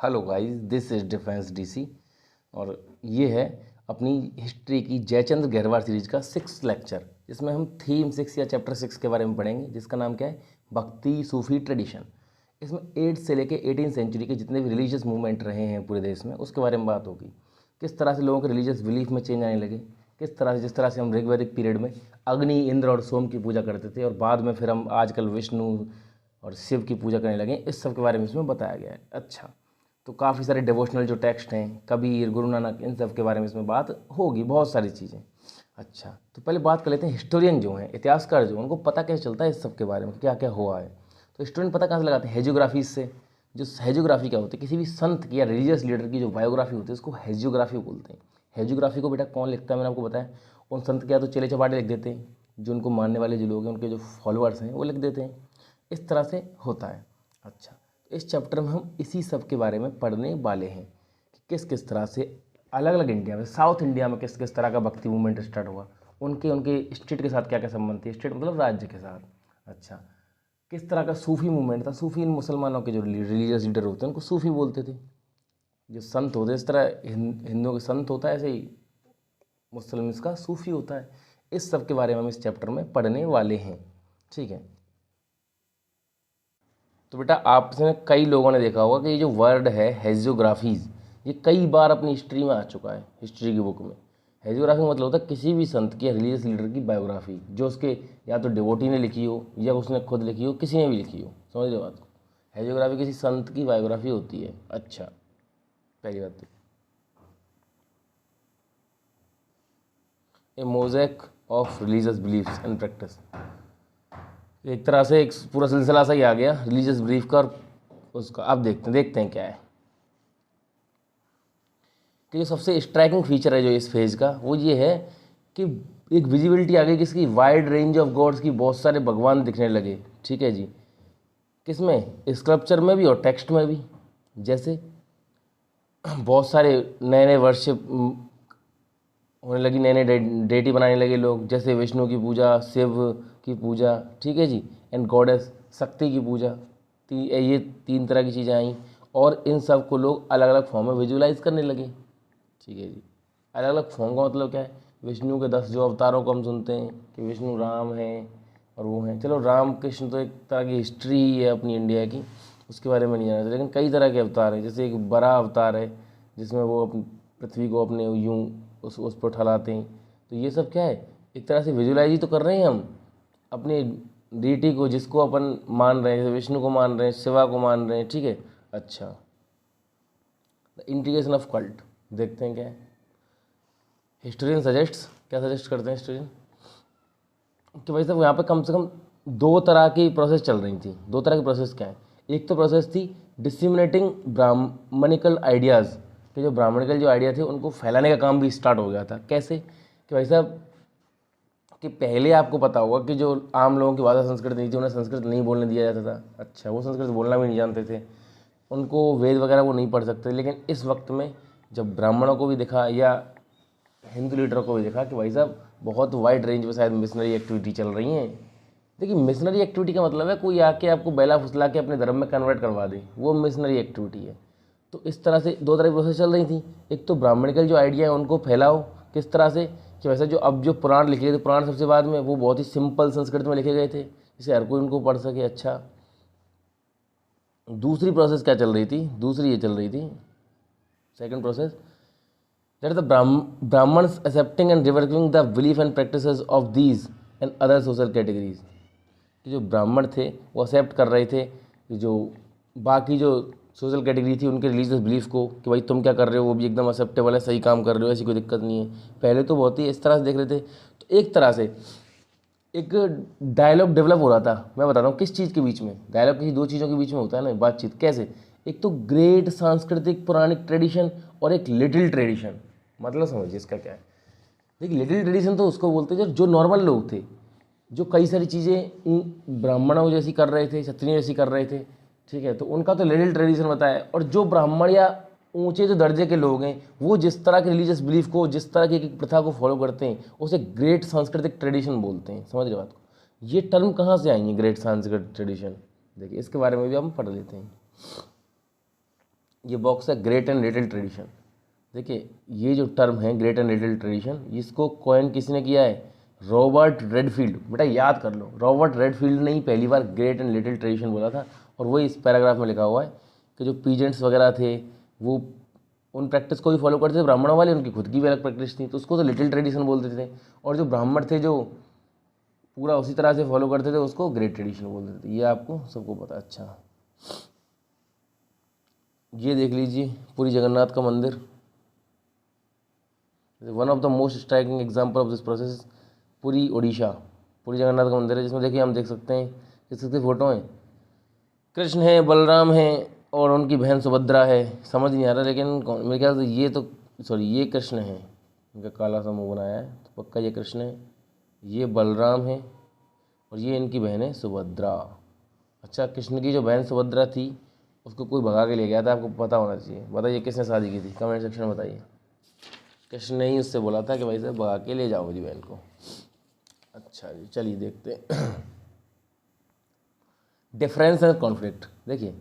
Hello guys, this is defence DC और ये है अपनी हिस्ट्री की जयचंद्र गहरवार सीरीज का 6th लेक्चर, जिसमें हम थीम 6 या चैप्टर 6 के बारे में पढ़ेंगे, जिसका नाम क्या है, भक्ति सूफी ट्रेडिशन। इसमें 8 से लेके 18 सेंचुरी के जितने भी रिलीजियस मूवमेंट रहे हैं पूरे देश में, उसके बारे में बात होगी। किस तरह से लोगों के रिलीजियस बिलीफ में चेंज आने लगे, किस तरह से, जिस तरह से हम ऋग्वैदिक पीरियड में अग्नि, इंद्र और सोम की पूजा करते थे और बाद में फिर हम आजकल विष्णु और शिव की पूजा करने लगे, इस सब के बारे में इसमें बताया गया है। अच्छा, तो काफ़ी सारे डिवोशनल जो टेक्स्ट हैं, कबीर, गुरु नानक, इन सब के बारे में इसमें बात होगी, बहुत सारी चीज़ें। अच्छा, तो पहले बात कर लेते हैं हिस्टोरियन जो हैं, इतिहासकार जो, उनको पता कैसे चलता है इस सब के बारे में, क्या क्या हुआ है। तो हिस्टोरियन पता कहाँ से लगाते हैं, हेजियोग्राफी से। जो हेजियोग्राफी क्या होती है, किसी भी संत की या रिलीजियस लीडर की जो बायोग्राफी होती है उसको हेजियोग्राफी बोलते हैं। हेजियोग्राफी को बेटा कौन लिखता है, मैंने आपको बताया, उन संत के या तो चेले चपाटे लिख देते हैं, जो उनको मानने वाले जो लोग हैं, उनके जो फॉलोअर्स हैं वो लिख देते हैं। इस तरह से होता है। अच्छा, इस चैप्टर में हम इसी सब के बारे में पढ़ने वाले हैं कि किस किस तरह से अलग अलग इंडिया में, साउथ इंडिया में किस किस तरह का भक्ति मूवमेंट स्टार्ट हुआ, उनके उनके स्टेट के साथ क्या क्या संबंध थी, स्टेट मतलब राज्य के साथ। अच्छा, किस तरह का सूफी मूवमेंट था, सूफी इन मुसलमानों के जो रिलीजियस लीडर होते हैं उनको सूफी बोलते थे। जो संत होते, इस तरह हिंदुओं के संत होता है, ऐसे ही मुस्लिम्स का सूफी होता है। इस सब के बारे में हम इस चैप्टर में पढ़ने वाले हैं। ठीक है, तो बेटा आपने कई लोगों ने देखा होगा कि ये जो वर्ड है हेजियोग्राफीज़, ये कई बार अपनी हिस्ट्री में आ चुका है, हिस्ट्री की बुक में। हेजियोग्राफी मतलब होता है किसी भी संत की या रिलीजियस लीडर की बायोग्राफी, जो उसके या तो डिवोटी ने लिखी हो या उसने खुद लिखी हो, किसी ने भी लिखी हो। समझ रहे बात को, हेजियोग्राफी किसी संत की बायोग्राफी होती है। अच्छा, पहली बात तो a mosaic of religious beliefs and practice, एक तरह से एक पूरा सिलसिला सा ही आ गया रिलीजियस बिलीफ का और उसका। अब देखते हैं क्या है कि जो सबसे स्ट्राइकिंग फीचर है जो इस फेज का, वो ये है कि एक विजिबिलिटी आ गई किसकी, वाइड रेंज ऑफ गॉड्स की, बहुत सारे भगवान दिखने लगे। ठीक है जी, किसमें, स्कल्पचर में भी और टेक्स्ट में भी। जैसे बहुत सारे नए नए वर्शिप होने लगी, नए नए डेटी बनाने लगे लोग, जैसे विष्णु की पूजा, शिव की पूजा, ठीक है जी, एंड गॉडेस शक्ति की पूजा। ये 3 तरह की चीज़ें आई और इन सब को लोग अलग अलग फॉर्म में विजुलाइज करने लगे। ठीक है जी, अलग अलग फॉर्म का मतलब क्या है, विष्णु के 10 जो अवतारों को हम सुनते हैं कि विष्णु राम हैं और वो हैं, चलो राम कृष्ण तो एक तरह की हिस्ट्री ही है अपनी इंडिया की, उसके बारे में नहीं जाना, लेकिन कई तरह के अवतार हैं। जैसे एक बड़ा अवतार है जिसमें वो अपनी पृथ्वी को अपने यूँ उस पर उठालाते हैं। तो ये सब क्या है, एक तरह से विजुलाइज ही तो कर रहे हैं हम अपनी डीटी को, जिसको अपन मान रहे हैं, जैसे विष्णु को मान रहे हैं, शिवा को मान रहे हैं। ठीक है, अच्छा, द इंटीग्रेशन ऑफ कल्ट, देखते हैं क्या है। हिस्टोरियन सजेस्ट्स, क्या सजेस्ट करते हैं हिस्टोरियन, कि भाई साहब यहाँ पे कम से कम 2 तरह की प्रोसेस चल रही थी। 2 तरह की प्रोसेस क्या है, एक तो प्रोसेस थी डिसिमिनेटिंग ब्राह्मणिकल आइडियाज़, कि जो ब्राह्मणिकल जो आइडिया थे उनको फैलाने का काम भी स्टार्ट हो गया था। कैसे, कि भाई साहब कि पहले आपको पता होगा कि जो आम लोगों की भाषा संस्कृत नहीं थी, उन्हें संस्कृत नहीं बोलने दिया जाता था। अच्छा, वो संस्कृत बोलना भी नहीं जानते थे, उनको वेद वगैरह वो नहीं पढ़ सकते। लेकिन इस वक्त में जब ब्राह्मणों को भी देखा या हिंदू लीडरों को भी देखा कि भाई साहब बहुत वाइड रेंज में शायद मिशनरी एक्टिविटी चल रही हैं। देखिए, मिशनरी एक्टिविटी का मतलब है कोई आके आपको बेला फुसला के अपने धर्म में कन्वर्ट करवा दे, वो मिशनरी एक्टिविटी है। तो इस तरह से 2 तरह की प्रोसेस चल रही थी। एक तो ब्राह्मणिकल जो आइडिया है उनको फैलाओ, किस तरह से, कि वैसे जो अब जो पुराण लिखे गए थे, पुराण सबसे बाद में, वो बहुत ही सिंपल संस्कृत में लिखे गए थे जिसे हर कोई उनको पढ़ सके। अच्छा, दूसरी प्रोसेस क्या चल रही थी, दूसरी ये चल रही थी, second process, that the Brahmans accepting and reworking the belief and practices of these and other social categories, कि जो ब्राह्मण थे वो एक्सेप्ट कर रहे थे कि जो बाकी जो सोशल कैटेगरी थी उनके रिलीजियस बिलीफ को, कि भाई तुम क्या कर रहे हो वो भी एकदम एक्सेप्टेबल है, सही काम कर रहे हो, ऐसी कोई दिक्कत नहीं है। पहले तो बहुत ही इस तरह से देख रहे थे। तो एक तरह से एक डायलॉग डेवलप हो रहा था। मैं बताता हूँ किस चीज़ के बीच में डायलॉग, किसी 2 चीज़ों के बीच में होता है ना बातचीत। कैसे, एक तो ग्रेट सांस्कृतिक पौराणिक ट्रेडिशन और एक लिटिल ट्रेडिशन। मतलब समझिए इसका क्या है। देखिए, लिटिल ट्रेडिशन तो उसको बोलते हैं जो नॉर्मल लोग थे, जो कई सारी चीज़ें ब्राह्मणों जैसी कर रहे थे, क्षत्रियों जैसी कर रहे थे। ठीक है, तो उनका तो लिटिल ट्रेडिशन बताया। और जो ब्राह्मण या ऊंचे जो दर्जे के लोग हैं, वो जिस तरह के रिलीजियस बिलीफ को, जिस तरह की एक प्रथा को फॉलो करते हैं, उसे ग्रेट सांस्कृतिक ट्रेडिशन बोलते हैं। समझ रहे बात को। ये टर्म कहाँ से आई है ग्रेट सांस्कृतिक ट्रेडिशन, देखिए इसके बारे में भी हम पढ़ लेते हैं। ये बॉक्स है ग्रेट एंड लिटिल ट्रेडिशन। देखिए ये जो टर्म है ग्रेट एंड लिटिल ट्रेडिशन, इसको कॉइन किसने किया है? Robert Redfield. बेटा याद कर लो, रॉबर्ट रेडफील्ड ने ही पहली बार ग्रेट एंड लिटिल ट्रेडिशन बोला था, और वही इस पैराग्राफ में लिखा हुआ है कि जो पीजेंट्स वगैरह थे वो उन प्रैक्टिस को भी फॉलो करते थे। ब्राह्मणों वाले उनकी खुद की भी अलग प्रैक्टिस थी, तो उसको तो लिटिल ट्रेडिशन बोलते थे, और जो ब्राह्मण थे जो पूरा उसी तरह से फॉलो करते थे उसको ग्रेट ट्रेडिशन बोलते थे। ये आपको सबको पता। अच्छा ये देख लीजिए पुरी जगन्नाथ का मंदिर, one of the most striking example of this process Puri Odisha. Puri Jagannath का मंदिर है जिसमें देखिए हम देख सकते हैं किसकी फ़ोटो हैं, कृष्ण है, बलराम है और उनकी बहन सुभद्रा है। समझ नहीं आ रहा लेकिन मेरे ख्याल से ये तो सॉरी ये कृष्ण है, इनका काला सा मुँह बनाया है तो पक्का ये कृष्ण है, ये बलराम है और ये इनकी बहन है सुभद्रा। अच्छा कृष्ण की जो बहन सुभद्रा थी उसको कोई भगा के ले गया था, आपको पता होना चाहिए। बताइए किसने शादी की थी, कमेंट सेक्शन में बताइए। कृष्ण ने ही उससे बोला था कि भाई साहब भगा के ले जाओ मेरी बहन को। अच्छा जी चलिए देखते हैं डिफरेंस एंड कॉन्फ्लिक्ट। देखिए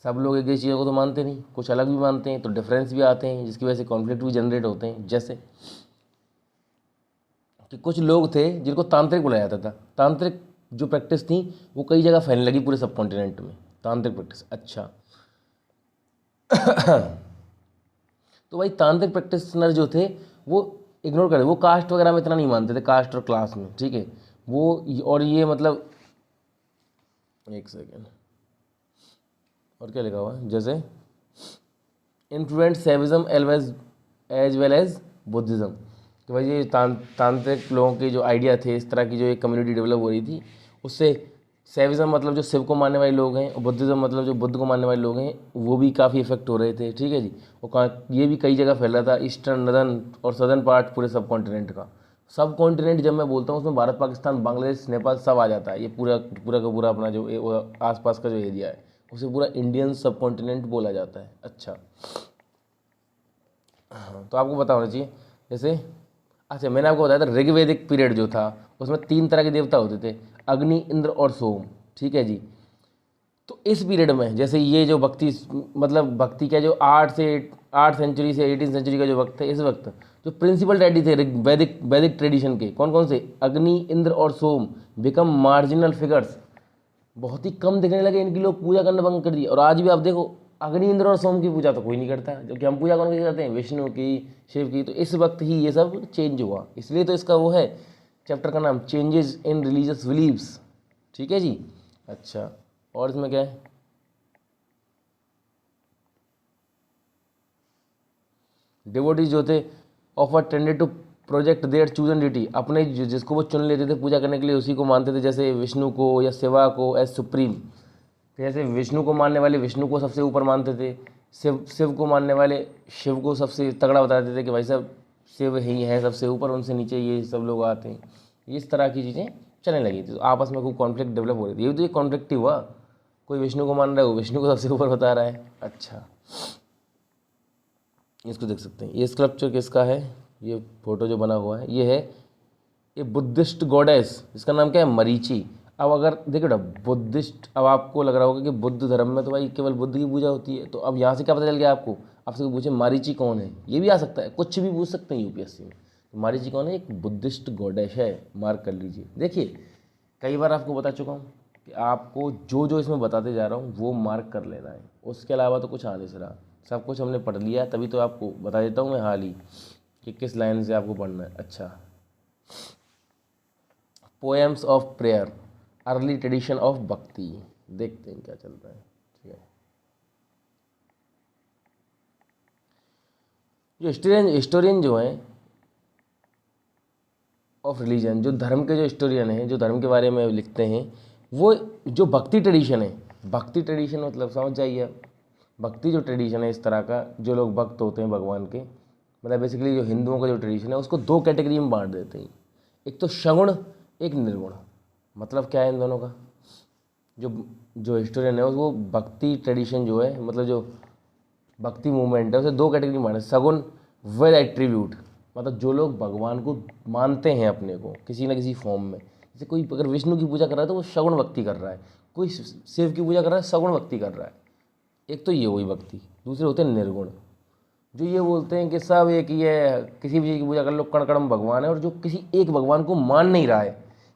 सब लोग एक ही चीज़ों को तो मानते नहीं, कुछ अलग भी मानते हैं, तो डिफरेंस भी आते हैं जिसकी वजह से कॉन्फ्लिक्ट भी जनरेट होते हैं। जैसे कि कुछ लोग थे जिनको तांत्रिक बुलाया जाता था। तांत्रिक जो प्रैक्टिस थी वो कई जगह फैलने लगी पूरे सब कॉन्टिनेंट में, तांत्रिक प्रैक्टिस। अच्छा तो भाई तांत्रिक प्रैक्टिशनर जो थे वो इग्नोर करे, वो कास्ट वगैरह में इतना नहीं मानते थे, कास्ट और क्लास में, ठीक है वो। और ये मतलब एक सेकेंड, और क्या लिखा हुआ है, जैसे influenced Shaivism as well as Buddhism, कि भाई ये तांत्रिक लोगों के जो आइडिया थे, इस तरह की जो एक कम्युनिटी डेवलप हो रही थी, उससे सेविज्म मतलब जो शिव को मानने वाले लोग हैं, और बुद्धिज़्म मतलब जो बुद्ध को मानने वाले लोग हैं, वो भी काफ़ी इफेक्ट हो रहे थे, ठीक है जी। और ये भी कई जगह फैल रहा था, ईस्टर्न, नदर्न और सदर्न पार्ट पूरे सब कॉन्टिनेंट का। सब कॉन्टिनेंट जब मैं बोलता हूँ उसमें भारत, पाकिस्तान, बांग्लादेश, नेपाल सब आ जाता है। ये पूरा पूरा का पूरा अपना जो आसपास का जो एरिया है उसे पूरा इंडियन सब कॉन्टिनेंट बोला जाता है। अच्छा हाँ तो आपको पता होना चाहिए। जैसे अच्छा मैंने आपको बताया था ऋग्वेदिक पीरियड जो था उसमें 3 तरह के देवता होते थे, अग्नि, इंद्र और सोम, ठीक है जी। तो इस पीरियड में जैसे ये जो भक्ति मतलब भक्ति का जो 8 सेंचुरी से 18 सेंचुरी का जो वक्त है, इस वक्त जो प्रिंसिपल डैडी थे वैदिक ट्रेडिशन के, कौन कौन से? अग्नि, इंद्र और सोम बिकम मार्जिनल फिगर्स, बहुत ही कम दिखने लगे, इनकी लोग पूजा करना बंद कर दिया। और आज भी आप देखो अग्नि, इंद्र और सोम की पूजा तो कोई नहीं करता, जबकि हम पूजा कौन की करते हैं? विष्णु की, शिव की। तो इस वक्त ही ये सब चेंज हुआ, इसलिए तो इसका वो है चैप्टर का नाम चेंजेस इन रिलीजियस बिलीव्स, ठीक है जी। अच्छा और इसमें क्या है? डिवोटीज जो थे ऑफर tended to project their chosen deity, अपने जिसको वो चुन लेते थे पूजा करने के लिए उसी को मानते थे, जैसे विष्णु को या शिवा को एज सुप्रीम। जैसे विष्णु को मानने वाले विष्णु को सबसे ऊपर मानते थे, शिव को मानने वाले शिव को सबसे तगड़ा बताते थे कि भाई साहब शिव ही है सबसे ऊपर, उनसे नीचे ये सब लोग आते हैं। इस तरह की चीज़ें चलने लगी थी, तो आपस में खूब कॉन्फ्लिक्ट डेवलप हो रही थी। ये तो ये कॉन्फ्लिक्ट ही हुआ, कोई विष्णु को मान रहा है, वो विष्णु को सबसे ऊपर बता रहा है। अच्छा इसको देख सकते हैं, ये स्कल्पचर किसका है? ये फोटो जो बना हुआ है ये है ये बुद्धिस्ट गॉडेस, इसका नाम क्या है? मरीचि। अब अगर देखो बुद्धिस्ट, अब आपको लग रहा होगा कि बुद्ध धर्म में तो भाई केवल बुद्ध की पूजा होती है, तो अब यहाँ से क्या पता चल गया आपको? आपसे कोई पूछे मारीची कौन है, ये भी आ सकता है, कुछ भी पूछ सकते हैं यूपीएससी में। तो मारीची कौन है? एक बुद्धिस्ट गॉडेस है, मार्क कर लीजिए। देखिए कई बार आपको बता चुका हूँ कि आपको जो जो इसमें बताते जा रहा हूँ वो मार्क कर लेना है, उसके अलावा तो कुछ आ नहीं रहा। सब कुछ हमने पढ़ लिया, तभी तो आपको बता देता हूँ मैं हाल ही कि किस लाइन से आपको पढ़ना है। अच्छा poems of prayer, early tradition of भक्ति, देखते हैं क्या चलता है, ठीक है। जो हिस्टोरियन जो हैं ऑफ रिलीजन, जो धर्म के जो हिस्टोरियन हैं, जो धर्म के बारे में लिखते हैं, वो जो भक्ति ट्रेडिशन है, भक्ति ट्रेडिशन मतलब समझ जाइए, भक्ति जो ट्रेडिशन है इस तरह का, जो लोग भक्त होते हैं भगवान के, मतलब बेसिकली जो हिंदुओं का जो ट्रेडिशन है उसको 2 कैटेगरी में बांट देते हैं, एक तो सगुण, एक निर्गुण। मतलब क्या है इन दोनों का? जो हिस्टोरियन है वो भक्ति ट्रेडिशन जो है, मतलब जो भक्ति मूवमेंट है, उसे 2 कैटेगरी में बांटे, सगुण विद एट्रीब्यूट, मतलब जो लोग भगवान को मानते हैं अपने को किसी न किसी फॉर्म में। जैसे कोई अगर विष्णु की पूजा कर रहा है तो वो सगुण भक्ति कर रहा है, कोई शिव की पूजा कर रहा है सगुण भक्ति कर रहा है। एक तो ये हुई भक्ति, दूसरे होते हैं निर्गुण, जो ये बोलते हैं कि सब एक ही है, किसी भी चीज़ की पूजा कर लो, कण कण में भगवान है, और जो किसी एक भगवान को मान नहीं रहा है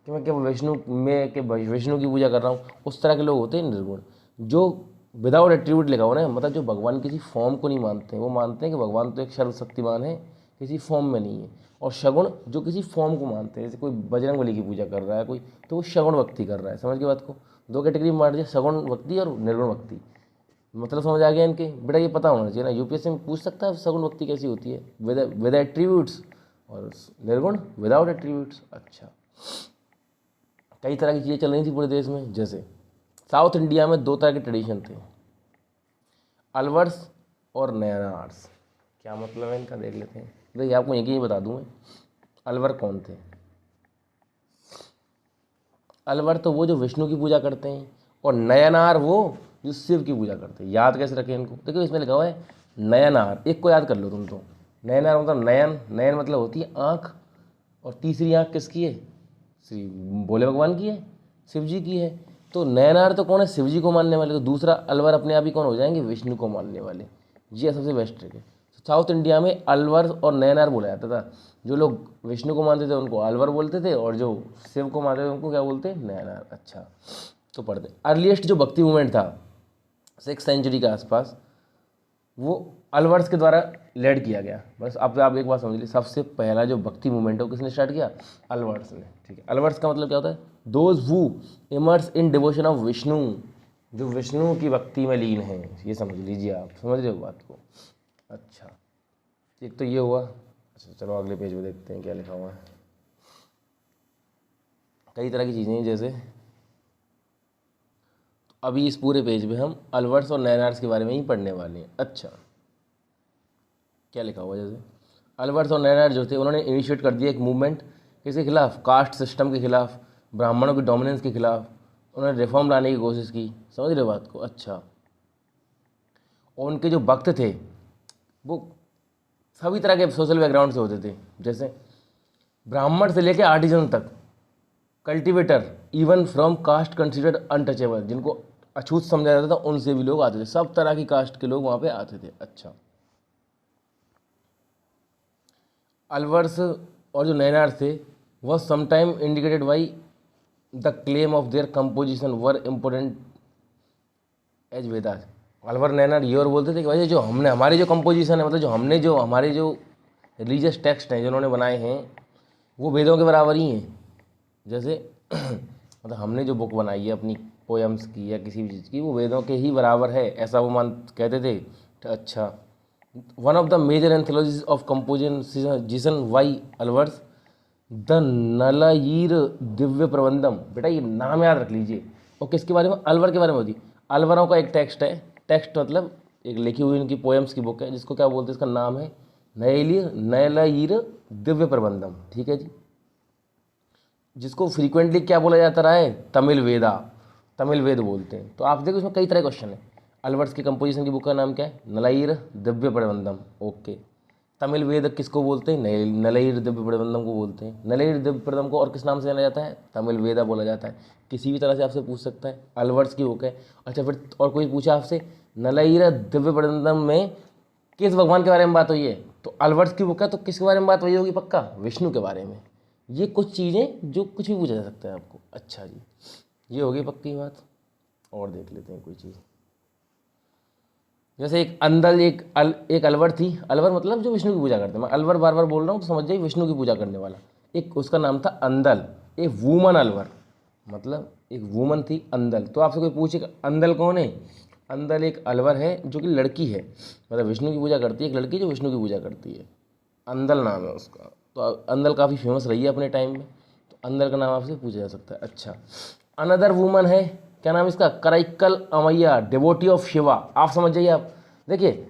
कि मैं केवल विष्णु की पूजा कर रहा हूँ, उस तरह के लोग होते हैं निर्गुण। जो विदाउट एट्रीब्यूट लिखा हो ना, मतलब जो भगवान किसी फॉर्म को नहीं मानते, वो मानते हैं कि भगवान तो एक सर्वशक्तिमान है, किसी फॉर्म में नहीं है। और सगुण जो किसी फॉर्म को मानते हैं, जैसे कोई बजरंग बली की पूजा कर रहा है कोई, तो वो सगुण भक्ति कर रहा है। समझ के बात को, दो कैटेगरी में बांट दिया, सगुण भक्ति और निर्गुण भक्ति। मतलब समझ आ गया इनके? बेटा ये पता होना चाहिए ना, यूपीएससी में पूछ सकता है सगुण भक्ति कैसी होती है, विद एट्रीब्यूट्स, और निर्गुण विदाउट एट्रीब्यूट्स। अच्छा, कई तरह की चीज़ें चल रही थी पूरे देश में। जैसे साउथ इंडिया में दो तरह के ट्रेडिशन थे, अलवर्स और नयनार्स। क्या मतलब है इनका, देख लेते हैं। देखिए आपको यही बता दूं मैं, अलवर कौन थे। अलवर तो वो जो विष्णु की पूजा करते हैं, और नयनार वो जो शिव की पूजा करते हैं। याद कैसे रखें इनको, देखो इसमें लिखा हुआ है नयनार, एक को याद कर लो तुम तो। नयनार मतलब नयन, नयन मतलब होती है आँख, और तीसरी आँख किसकी है, श्री भोले भगवान की है, शिव जी की है। तो नयनार तो कौन है, शिव जी को मानने वाले। तो दूसरा अलवर अपने आप ही कौन हो जाएंगे, विष्णु को मानने वाले। ये सबसे बेस्ट ट्रिक है। साउथ इंडिया में अलवर और नयनार बोला जाता था। जो लोग विष्णु को मानते थे उनको अलवर बोलते थे, और जो शिव को मानते थे उनको क्या बोलते, नयनार। अच्छा, तो पढ़ते। अर्लीस्ट जो भक्ति मूवमेंट था 6th सेंचुरी के आसपास, वो अलवर्स के द्वारा लेड किया गया। बस अब आप एक बात समझ लीजिए, सबसे पहला जो भक्ति मूवमेंट है वो किसने स्टार्ट किया, अलवर्स ने। ठीक है, अलवर्स का मतलब क्या होता है, those who immerse in devotion of Vishnu, जो विष्णु की भक्ति में लीन है। ये समझ लीजिए, आप समझ रहे हो बात को। अच्छा, एक तो ये हुआ। अच्छा चलो अगले पेज में देखते हैं क्या लिखा हुआ है। कई तरह की चीज़ें हैं, जैसे अभी इस पूरे पेज में हम अलवर्स और नयनार्स के बारे में ही पढ़ने वाले हैं। अच्छा, क्या लिखा हुआ, जैसे अलवर्स और नयनार जो थे, उन्होंने इनिशिएट कर दिया एक मूवमेंट, किसके खिलाफ, कास्ट सिस्टम के खिलाफ, ब्राह्मणों की डोमिनेंस के खिलाफ। उन्होंने रिफॉर्म लाने की कोशिश की। समझ रहे बात को। अच्छा, और उनके जो भक्त थे वो सभी तरह के सोशल बैकग्राउंड से होते थे, जैसे ब्राह्मण से लेकर आर्टिजन तक, cultivator, even from cast considered untouchable, जिनको अछूत समझा जाता था, उनसे भी लोग आते थे। सब तरह की कास्ट के लोग वहाँ पे आते थे। अच्छा, अलवर्स और जो नयनार थे वह sometimes indicated by the claim of their composition were important as Vedas. Alvar Nayanar ये और बोलते थे कि भाई जो हमने हमारी जो कंपोजिशन है, मतलब जो हमने जो हमारे जो रिलीजियस टेक्स्ट हैं जो उन्होंने बनाए हैं, वो वेदों के बराबर ही हैं। जैसे मतलब हमने जो बुक बनाई है अपनी पोएम्स की या किसी भी चीज़ की, वो वेदों के ही बराबर है, ऐसा वो कहते थे। अच्छा, one of the major anthologies of composition by Alvars the Nalayira Divya Prabandham. बेटा ये नाम याद रख लीजिए। और किसके बारे में, अलवर के बारे में होती। अलवरों का एक टेक्स्ट है, टेक्स्ट मतलब एक लिखी हुई इनकी पोएम्स की बुक है, जिसको क्या बोलते हैं, इसका नाम है नलायिर दिव्य प्रबंधम। ठीक है जी, जिसको फ्रीक्वेंटली क्या बोला जाता रहा है, तमिल वेदा, तमिल वेद बोलते हैं। तो आप देखो इसमें कई तरह के क्वेश्चन है। अलवर्स की कंपोजिशन की बुक का नाम क्या है, नलायिर दिव्य प्रबंधम। ओके, तमिल वेद किसको बोलते हैं, नलायिर दिव्य प्रबंधम को बोलते हैं। नलायिर दिव्य प्रबंधम को और किस नाम से जाना जाता है, तमिल वेदा बोला जाता है। किसी भी तरह से आपसे पूछ सकता है, अलवर्स की बुक है। अच्छा, फिर और कोई पूछा आपसे नलायिर दिव्य प्रबंधम में किस भगवान के बारे में बात हुई है, तो अलवर्स की बुक है, तो किसके बारे में बात हुई होगी, पक्का विष्णु के बारे में। ये कुछ चीज़ें जो कुछ भी पूछा जा सकता है आपको। अच्छा जी, ये होगी पक्की बात। और देख लेते हैं कोई चीज़, जैसे एक अंदल, एक अलवर थी। अलवर मतलब जो विष्णु की पूजा करते हैं। मैं अलवर बार बार बोल रहा हूँ तो समझ जाइए, विष्णु की पूजा करने वाला। एक उसका नाम था अंदल, एक वूमन अलवर, मतलब एक वूमन थी अंदल। तो आपसे कोई पूछे अंदल कौन है, अंदल एक अलवर है जो कि लड़की है, मतलब विष्णु की पूजा करती है, एक लड़की जो विष्णु की पूजा करती है, अंदल नाम है उसका। तो अंदल काफ़ी फेमस रही है अपने टाइम में, तो अंदल का नाम आपसे पूछा जा सकता है। अच्छा, अनदर वूमन है, क्या नाम इसका, कराइकल अमैया, डिवोटी ऑफ शिवा। आप समझ जाइए। आप देखिए,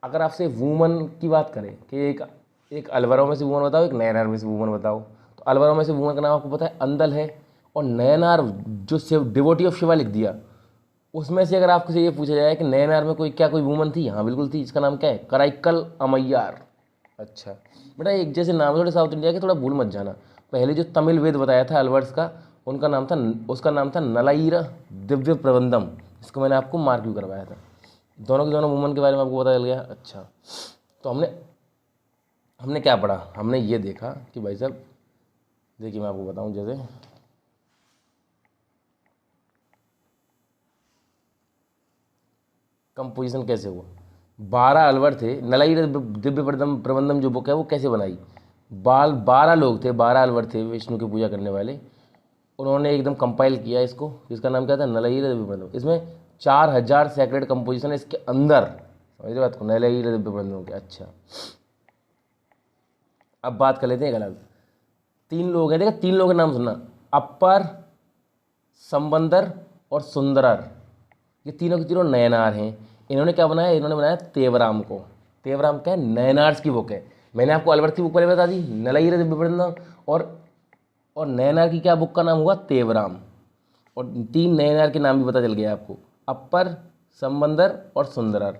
अगर आपसे वूमन की बात करें कि एक अलवरों में से वूमन बताओ, एक नयनार में से वूमन बताओ, तो अलवरों में से वूमन का नाम आपको पता है, अंदल है। और नयनार जो शिव, डिवोटी ऑफ शिवा लिख दिया, उसमें से अगर आपसे ये पूछा जाए कि नयनार में कोई वूमन थी, हाँ बिल्कुल थी। इसका नाम क्या है, कराइकल अमैयार। अच्छा बेटा, एक जैसे नाम है थोड़े साउथ इंडिया के, थोड़ा भूल मत जाना। पहले जो तमिल वेद बताया था अलवर्स का, उसका नाम था नलायिर दिव्य प्रबंधम। इसको मैंने आपको मार्क भी करवाया था। दोनों की दोनों वुमन के बारे में आपको पता चल गया। अच्छा, तो हमने हमने क्या पढ़ा, हमने ये देखा कि भाई साहब देखिए मैं आपको बताऊं, जैसे कंपोजिशन कैसे हुआ। 12 अलवर थे, नलाई दिव्य प्रबंधम जो बुक है वो कैसे बनाई। 12 लोग थे, 12 अलवर थे विष्णु की पूजा करने वाले, उन्होंने एकदम कंपाइल किया इसको, जिसका नाम क्या था, नलाई दिव्य प्रबंधम। इसमें 4000 सैक्रेड कंपोजिशन है इसके अंदर, समझ रहे बात को, नलाई दिव्य प्रबंधम के। अच्छा, अब बात कर लेते हैं एक अलग। 3 लोग हैं, देखा 3 लोगों के नाम सुनना, अपर, संबंदर और सुंदरर। ये तीनों के तीनों नयनार हैं। इन्होंने क्या बनाया, इन्होंने बनाया तेवराम को। तेवराम क्या है, नयनार्स की बुक है। मैंने आपको अलवर की बुक पहले बता दी, नलाई दिव्य प्रबंधम, और नयनार की क्या बुक का नाम हुआ, तेवराम। और 3 नयनार के नाम भी पता चल गया आपको, अपर, समंदर और सुंदरर।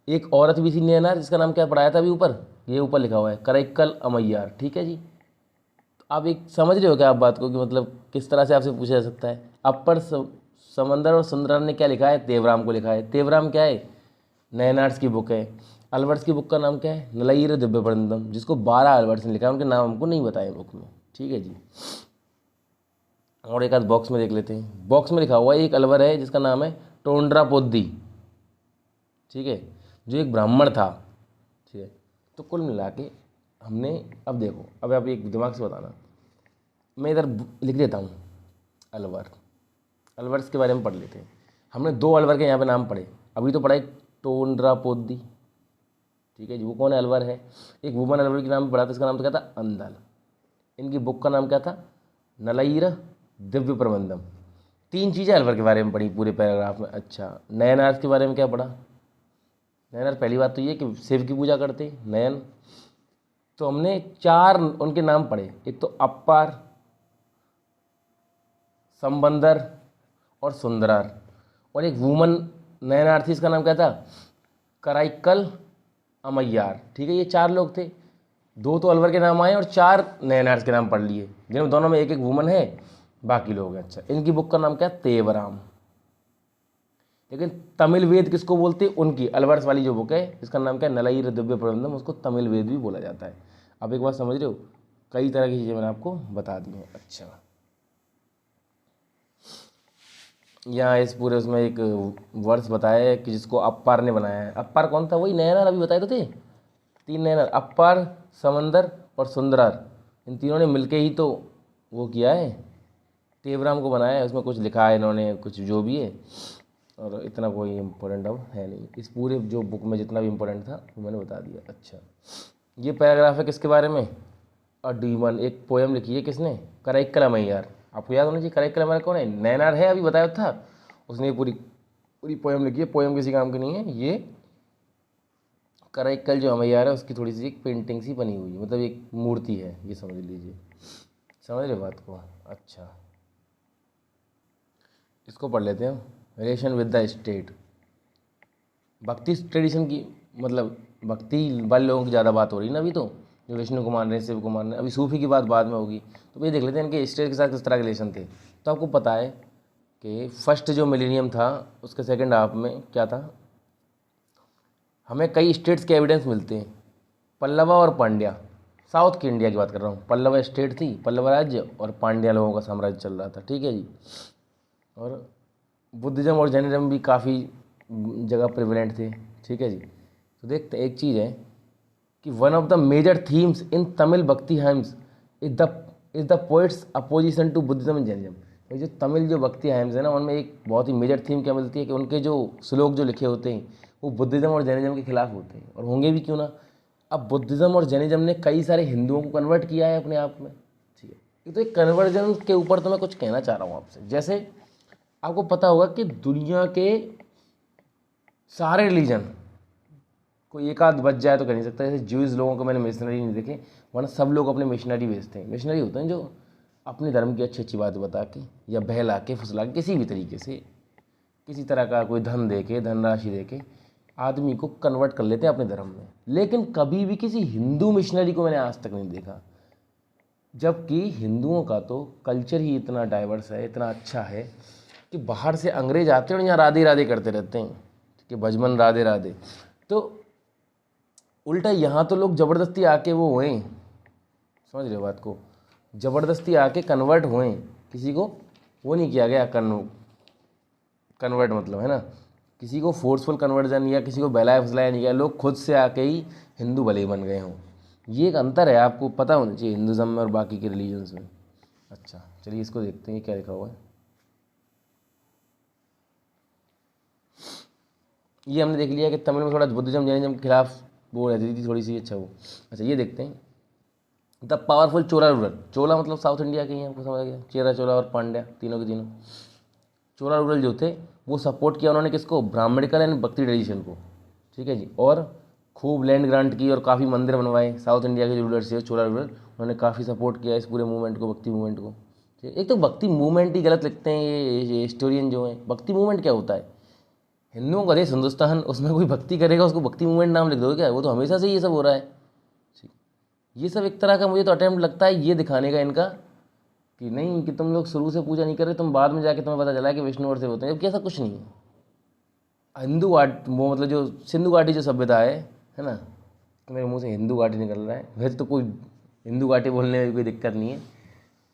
एक औरत भी थी नयनार, जिसका नाम क्या पढ़ाया था अभी ऊपर, ये ऊपर लिखा हुआ है, करैक्कल अमैयार। ठीक है जी, तो आप एक समझ रहे हो क्या आप बात को, कि मतलब किस तरह से आपसे पूछा जा सकता है। अपर, समंदर और सुंदरर ने क्या लिखा है, तेवराम को लिखा है। तेवराम क्या है, नयनार्स की बुक है। अलवर्स की बुक का नाम क्या है, नलायिर दिव्य प्रबंधम, जिसको 12 अलवर्स ने लिखा है, उनके नाम हमको नहीं बताए बुक में। ठीक है जी, और एक आध बॉक्स में देख लेते हैं। बॉक्स में लिखा हुआ है, एक अलवर है जिसका नाम है टोंड्रापोद्दी, ठीक है, जो एक ब्राह्मण था। ठीक है, तो कुल मिला के हमने, अब देखो, अब आप एक दिमाग से बताना, मैं इधर लिख देता हूँ अलवर, अलवर्स के बारे में पढ़ लेते हैं। हमने 2 अलवर के यहाँ पे नाम पढ़े, अभी तो पढ़ा एक टोंड्रापोद्दी। ठीक है जी, वो कौन है, अलवर है। एक वुमन अलवर के नाम पे पढ़ा था, इसका नाम तो क्या था, अंदल। इनकी बुक का नाम क्या था, नलायिर दिव्य प्रबंधम। 3 चीज़ें अलवर के बारे में पढ़ी पूरे पैराग्राफ में। अच्छा, नयनार्स के बारे में क्या पढ़ा। नयनार, पहली बात तो ये कि शिव की पूजा करते नयन। तो हमने 4 उनके नाम पढ़े, एक तो अपार, संबंदर और सुंदरार, और एक वुमन नयनार थी, इसका नाम क्या था, कराइकल अमैयार। ठीक है, ये 4 लोग थे। 2 तो अलवर के नाम आए और 4 नयनार्स के नाम पढ़ लिए, जिनमें दोनों में एक एक वुमन है, बाकी लोग हैं। अच्छा, इनकी बुक का नाम क्या है, तेवराम। लेकिन तमिल वेद किसको बोलते हैं, उनकी अलवर्स वाली जो बुक है, इसका नाम क्या है, नलायिर दिव्य प्रबंधम, उसको तमिल वेद भी बोला जाता है। अब एक बात समझ रहे हो, कई तरह की चीज़ें मैंने आपको बता दी हैं। अच्छा, यहाँ इस पूरे उसमें एक वर्ष बताया है कि जिसको अप्पार ने बनाया है। अप्पार कौन था, वही नयनार अभी बताए तो थे। 3 नयनार, अप्पार, समंदर और सुंदरार, इन तीनों ने मिलके ही तो वो किया है, तेवराम को बनाया है। उसमें कुछ लिखा है इन्होंने, कुछ जो भी है, और इतना कोई इम्पोर्टेंट अब है नहीं। इस पूरे जो बुक में जितना भी इम्पोर्टेंट था वो मैंने बता दिया। अच्छा, ये पैराग्राफ है किसके बारे में, डीमन, एक पोएम लिखी है किसने, कराइक्कल अमैयार। आपको याद होना चाहिए कराइक्कल अमैयार कौन है, नयनार है अभी बताया था, उसने ये पूरी पूरी पोएम लिखी है। पोएम किसी काम की नहीं है ये, कराइक्कल जो अमैयार है उसकी थोड़ी सी एक पेंटिंग सी बनी हुई है, मतलब एक मूर्ति है, ये समझ लीजिए। समझ रहे बात को। अच्छा, इसको पढ़ लेते हैं, रिलेशन विद द स्टेट। भक्ति ट्रेडिशन की, मतलब भक्ति वाले लोगों की ज़्यादा बात हो रही है ना अभी, तो जो विष्णु को मान रहे हैं, शिव को मान रहे हैं। अभी सूफी की बात बाद में होगी, तो ये देख लेते हैं इनके स्टेट के साथ किस तरह के रिलेशन थे। तो आपको पता है कि फर्स्ट जो मिलेनियम था उसके सेकेंड हाफ में क्या था, हमें कई स्टेट्स के एविडेंस मिलते हैं, पल्लवा और पांड्या। साउथ की इंडिया की बात कर रहा हूँ, पल्लवा स्टेट थी, पल्लवा राज्य, और पांड्या लोगों का साम्राज्य चल रहा था। ठीक है जी, और बुद्धिज़्म और जैनिज़्म भी काफ़ी जगह प्रिवेलेंट थे। ठीक है जी, तो देखते एक चीज़ है कि one of the major themes in Tamil bhakti hymns is the poets opposition to Buddhism and Jainism. ये जो तमिल जो भक्ति हाइम्स है ना, उनमें एक बहुत ही मेजर थीम क्या मिलती है कि उनके जो श्लोक जो लिखे होते हैं वो बुद्धिज्म और जैनिज्म के खिलाफ होते हैं, और होंगे भी क्यों ना। अब बुद्धिज्म और जैनिज्म ने कई सारे हिंदुओं को कन्वर्ट किया है अपने आप में। ठीक है, ये तो एक कन्वर्जन के ऊपर तो मैं कुछ कहना चाह रहा हूँ आपसे। जैसे आपको पता होगा कि दुनिया के सारे रिलीजन, कोई एक आध बच जाए तो कह नहीं सकता। जैसे ज्यूज लोगों को मैंने मिशनरी नहीं देखे, वरना सब लोग अपने मिशनरी भेजते हैं। मिशनरी होते हैं जो अपने धर्म की अच्छी अच्छी बात बता के या बहला के फुसला के किसी भी तरीके से, किसी तरह का कोई धन दे के, धनराशि दे के आदमी को कन्वर्ट कर लेते हैं अपने धर्म में। लेकिन कभी भी किसी हिंदू मिशनरी को मैंने आज तक नहीं देखा, जबकि हिंदुओं का तो कल्चर ही इतना डाइवर्स है, इतना अच्छा है कि बाहर से अंग्रेज आते हैं और यहाँ राधे राधे करते रहते हैं। कि भजमन राधे राधे। तो उल्टा यहाँ तो लोग ज़बरदस्ती आके वो हुए, समझ रहे हो बात को, ज़बरदस्ती आके कन्वर्ट हुए, किसी को वो नहीं किया गया कन्वर्ट मतलब, है ना, किसी को फोर्सफुल कन्वर्जन या किसी को बहलाया फुसलाया नहीं गया, लोग खुद से आके ही हिंदू भले ही बन गए हों। ये एक अंतर है, आपको पता होना चाहिए हिंदुज़म में और बाकी के रिलीजन्स में। अच्छा चलिए इसको देखते हैं क्या लिखा हुआ है। ये हमने देख लिया कि तमिल में थोड़ा बुद्धिज्म जैनिज्म के खिलाफ वो रहती थी थोड़ी सी। अच्छा वो, अच्छा ये देखते हैं द पावरफुल चोला रूलर। चोला मतलब साउथ इंडिया के ही हैं, आपको समझ गया, चेरा चोला और पांड्या तीनों के तीनों। चोला रूलर जो थे वो सपोर्ट किया उन्होंने किसको, ब्राह्मणिकल एंड भक्ति ट्रेडिशन को, ठीक है जी, और खूब लैंड ग्रांट की और काफ़ी मंदिर बनवाए। साउथ इंडिया के जो रूलर्स थे चोला रूलर, उन्होंने काफ़ी सपोर्ट किया इस पूरे मूवमेंट को, भक्ति मूवमेंट को। ठीक है, एक तो भक्ति मूवमेंट ही गलत लिखते हैं ये हिस्टोरियन जो हैं। भक्ति मूवमेंट क्या होता है, हिंदुओं का देश हिंदुस्तान, उसमें कोई भक्ति करेगा उसको भक्ति मूवमेंट नाम लिख दो क्या, वो तो हमेशा से ये सब हो रहा है। ठीक, ये सब एक तरह का मुझे तो अटेम्प्ट लगता है ये दिखाने का इनका कि नहीं, कि तुम लोग शुरू से पूजा नहीं कर रहे, तुम बाद में जाके तुम्हें पता चला कि विष्णु और से होते हैं, जबकि ऐसा कुछ नहीं है। हिंदू घाट वो मतलब जो सिंधु घाटी जो सभ्यता है ना, तो मेरे मुंह से हिंदू घाटी निकल रहा है, वैसे तो कोई हिंदू घाटी बोलने में कोई दिक्कत नहीं है।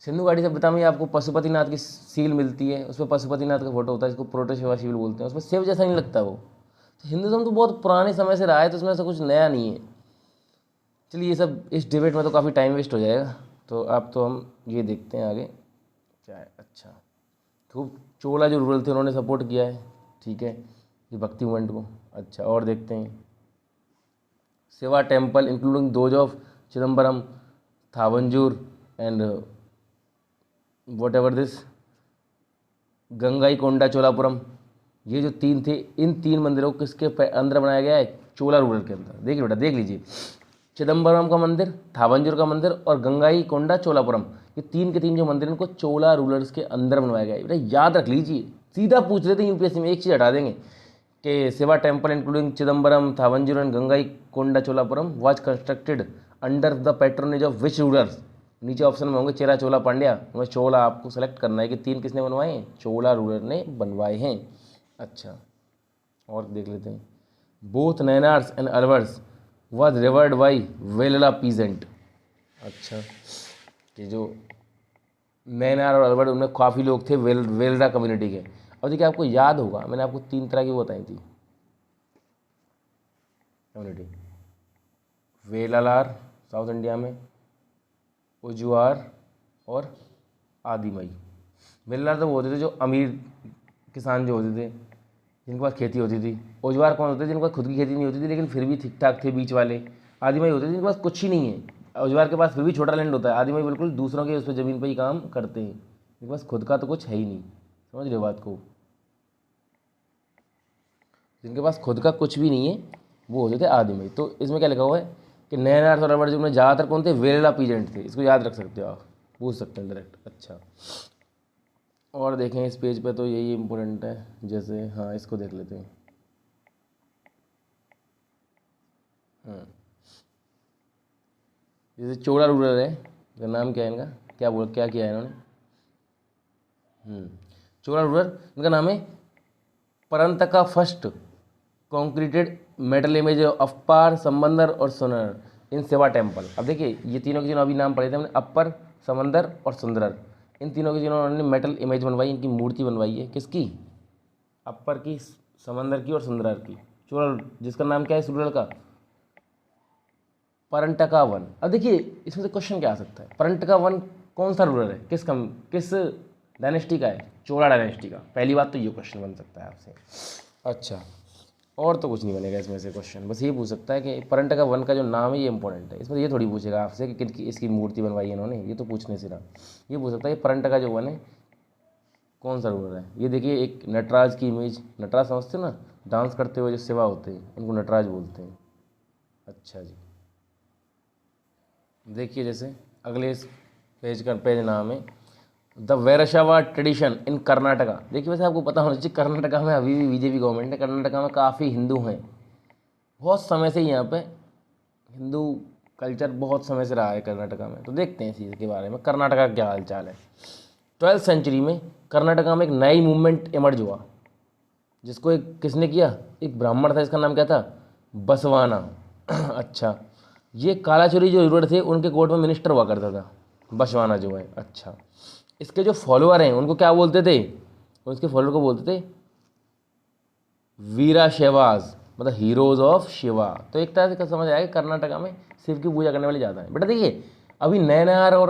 सिंधु घाटी सभ्यता में आपको पशुपतिनाथ की सील मिलती है, उसमें पशुपतिनाथ का फोटो होता है, इसको प्रोटोशिवा सील बोलते हैं, उसमें शिव जैसा नहीं लगता वो। तो हिंदुज़म तो बहुत पुराने समय से रहा है, तो उसमें ऐसा कुछ नया नहीं है। चलिए ये सब इस डिबेट में तो काफ़ी टाइम वेस्ट हो जाएगा, तो अब तो हम ये देखते हैं आगे क्या है। अच्छा खूब चोला जो रूरल थे उन्होंने सपोर्ट किया है, ठीक है, ये भक्ति मूवमेंट को। अच्छा और देखते हैं Shiva temple including those of Chidambaram, Thanjavur and whatever this Gangaikonda Cholapuram, ये जो तीन थे, इन तीन मंदिरों को किसके अंदर बनाया गया है, चोला रूरल के अंदर। देखिए बेटा देख लीजिए, चिदम्बरम का मंदिर, थावंजूर का मंदिर और गंगाईकोंडा चोलापुरम, ये तीन के तीन जो मंदिर इनको चोला रूलर्स के अंदर बनवाया गया है। बेटा याद रख लीजिए, सीधा पूछ लेते हैं यूपीएससी में, एक चीज़ हटा देंगे कि Shiva temple including Chidambaram, Thanjavur and Gangaikonda Cholapuram was constructed under the patronage of which rulers. नीचे ऑप्शन में होंगे चेरा चोला पांड्या, उसमें चोला आपको सेलेक्ट करना है कि तीन किसने बनवाए हैं, चोला रूलर ने बनवाए हैं। अच्छा और देख लेते हैं both Nayanars and Alvars was revered by Vellala peasant. अच्छा कि जो नैनार और अलवर उनमें काफ़ी लोग थे वेलरा कम्युनिटी के। और देखिए आपको याद होगा मैंने आपको तीन तरह की वो बताई थी कम्युनिटी, वेलालार साउथ इंडिया में, उजुआर और आदिमई। वेलालार तो वो होते थे जो अमीर किसान जो होते थे जिनके पास खेती होती थी। उजुआर कौन होते थे, जिनके पास खुद की खेती नहीं होती थी लेकिन फिर भी ठीक ठाक थे बीच वाले। आदिमई होते थे जिनके पास कुछ ही नहीं है, उजुआर के पास फिर भी छोटा लैंड होता है, आदिमई बिल्कुल दूसरों के उस पर ज़मीन पर ही काम करते हैं, जिनके पास खुद का तो कुछ है ही नहीं। समझ रहे हो बात को, जिनके पास खुद का कुछ भी नहीं है वो होते थे आदिमई। तो इसमें क्या लिखा हुआ है कि नैनार और अलवर में ज़्यादातर कौन थे, वेरला पीजेंट थे। इसको याद रख सकते हो आप, पूछ सकते हैं डायरेक्ट। अच्छा और देखें इस पेज पे तो यही इम्पोर्टेंट है, जैसे हाँ इसको देख लेते हैं। जैसे चोला रूरल है, इनका नाम क्या है, इनका क्या किया है इन्होंने, चोला रूरल, इनका नाम है Parantaka first concreted metal image of Appar, Sambandar और सुंदर इन शिवा टेम्पल। अब देखिए ये तीनों के जिन्होंने अभी नाम पढ़े थे हमने, अप्पर, समंदर और सुंदर, इन तीनों की जिन्होंने मेटल इमेज बनवाई, इनकी मूर्ति बनवाई है, किसकी, अप्पर की, समंदर की और सुंदर की। चोला जिसका नाम क्या है सुरल का, परंटका वन। अब देखिए इसमें से क्वेश्चन क्या आ सकता है, परंटका वन कौन सा रूलर है, किस डायनेस्टी का है, चोला डायनेस्टी का। पहली बात तो ये क्वेश्चन बन सकता है आपसे। अच्छा और तो कुछ नहीं बनेगा इसमें से क्वेश्चन, बस ये पूछ सकता है कि परंटका वन का जो नाम है ये इंपॉर्टेंट है। इसमें ये थोड़ी पूछेगा आपसे कि किनकी इसकी मूर्ति बनवाई है इन्होंने, ये तो पूछने से रहा। ये पूछ सकता है परंटका जो वन है कौन सा रूलर है। ये देखिए एक नटराज की इमेज, नटराज समझते हो ना, डांस करते हुए जो सेवा होते हैं उनको नटराज बोलते हैं। अच्छा जी देखिए जैसे अगले इस पेज नाम है द वैरशावा ट्रेडिशन इन कर्नाटका। देखिए वैसे आपको पता होना चाहिए कर्नाटका में अभी भी बीजेपी गवर्नमेंट है, कर्नाटका में काफ़ी हिंदू हैं, बहुत समय से यहाँ पे हिंदू कल्चर बहुत समय से रहा है कर्नाटका में। तो देखते हैं इस चीज़ के बारे में कर्नाटका का क्या हाल चाल है। 12th सेंचुरी में कर्नाटका में एक नई मूवमेंट इमर्ज हुआ जिसको एक किसने किया, एक ब्राह्मण था, इसका नाम क्या था, बसवाना। अच्छा, ये कालाचुरी जो रूलर थे उनके कोर्ट में मिनिस्टर हुआ करता था बसवाना जो है। अच्छा, इसके जो फॉलोअर हैं उनको क्या बोलते थे, उसके फॉलोअर को बोलते थे वीरा शैवाज, मतलब हीरोज ऑफ शिवा। तो एक तरह से समझ आया कि कर्नाटका में शिव की पूजा करने वाले ज़्यादा हैं। बेटा देखिए, अभी नैनार और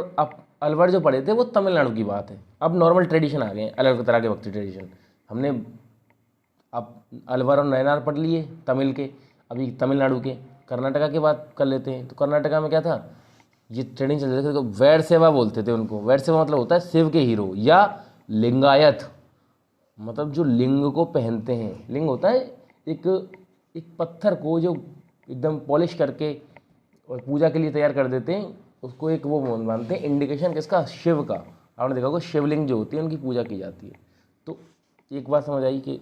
अलवर जो पढ़े थे वो तमिलनाडु की बात है। अब नॉर्मल ट्रेडिशन आ गए हैं, अलग तरह के भक्ति ट्रेडिशन। हमने अब अलवर और नैनार पढ़ लिए तमिल के, अभी तमिलनाडु के, कर्नाटका की बात कर लेते हैं। तो कर्नाटका में क्या था, ये ट्रेडिंग चल रही थी, तो वैर सेवा बोलते थे उनको। वैर सेवा मतलब होता है शिव के हीरो, या लिंगायत, मतलब जो लिंग को पहनते हैं। लिंग होता है एक एक पत्थर को जो एकदम पॉलिश करके और पूजा के लिए तैयार कर देते हैं, उसको एक वो मानते हैं इंडिकेशन किसका, शिव का। आपने देखा होगा शिवलिंग जो होती है उनकी पूजा की जाती है। तो एक बात समझ आई कि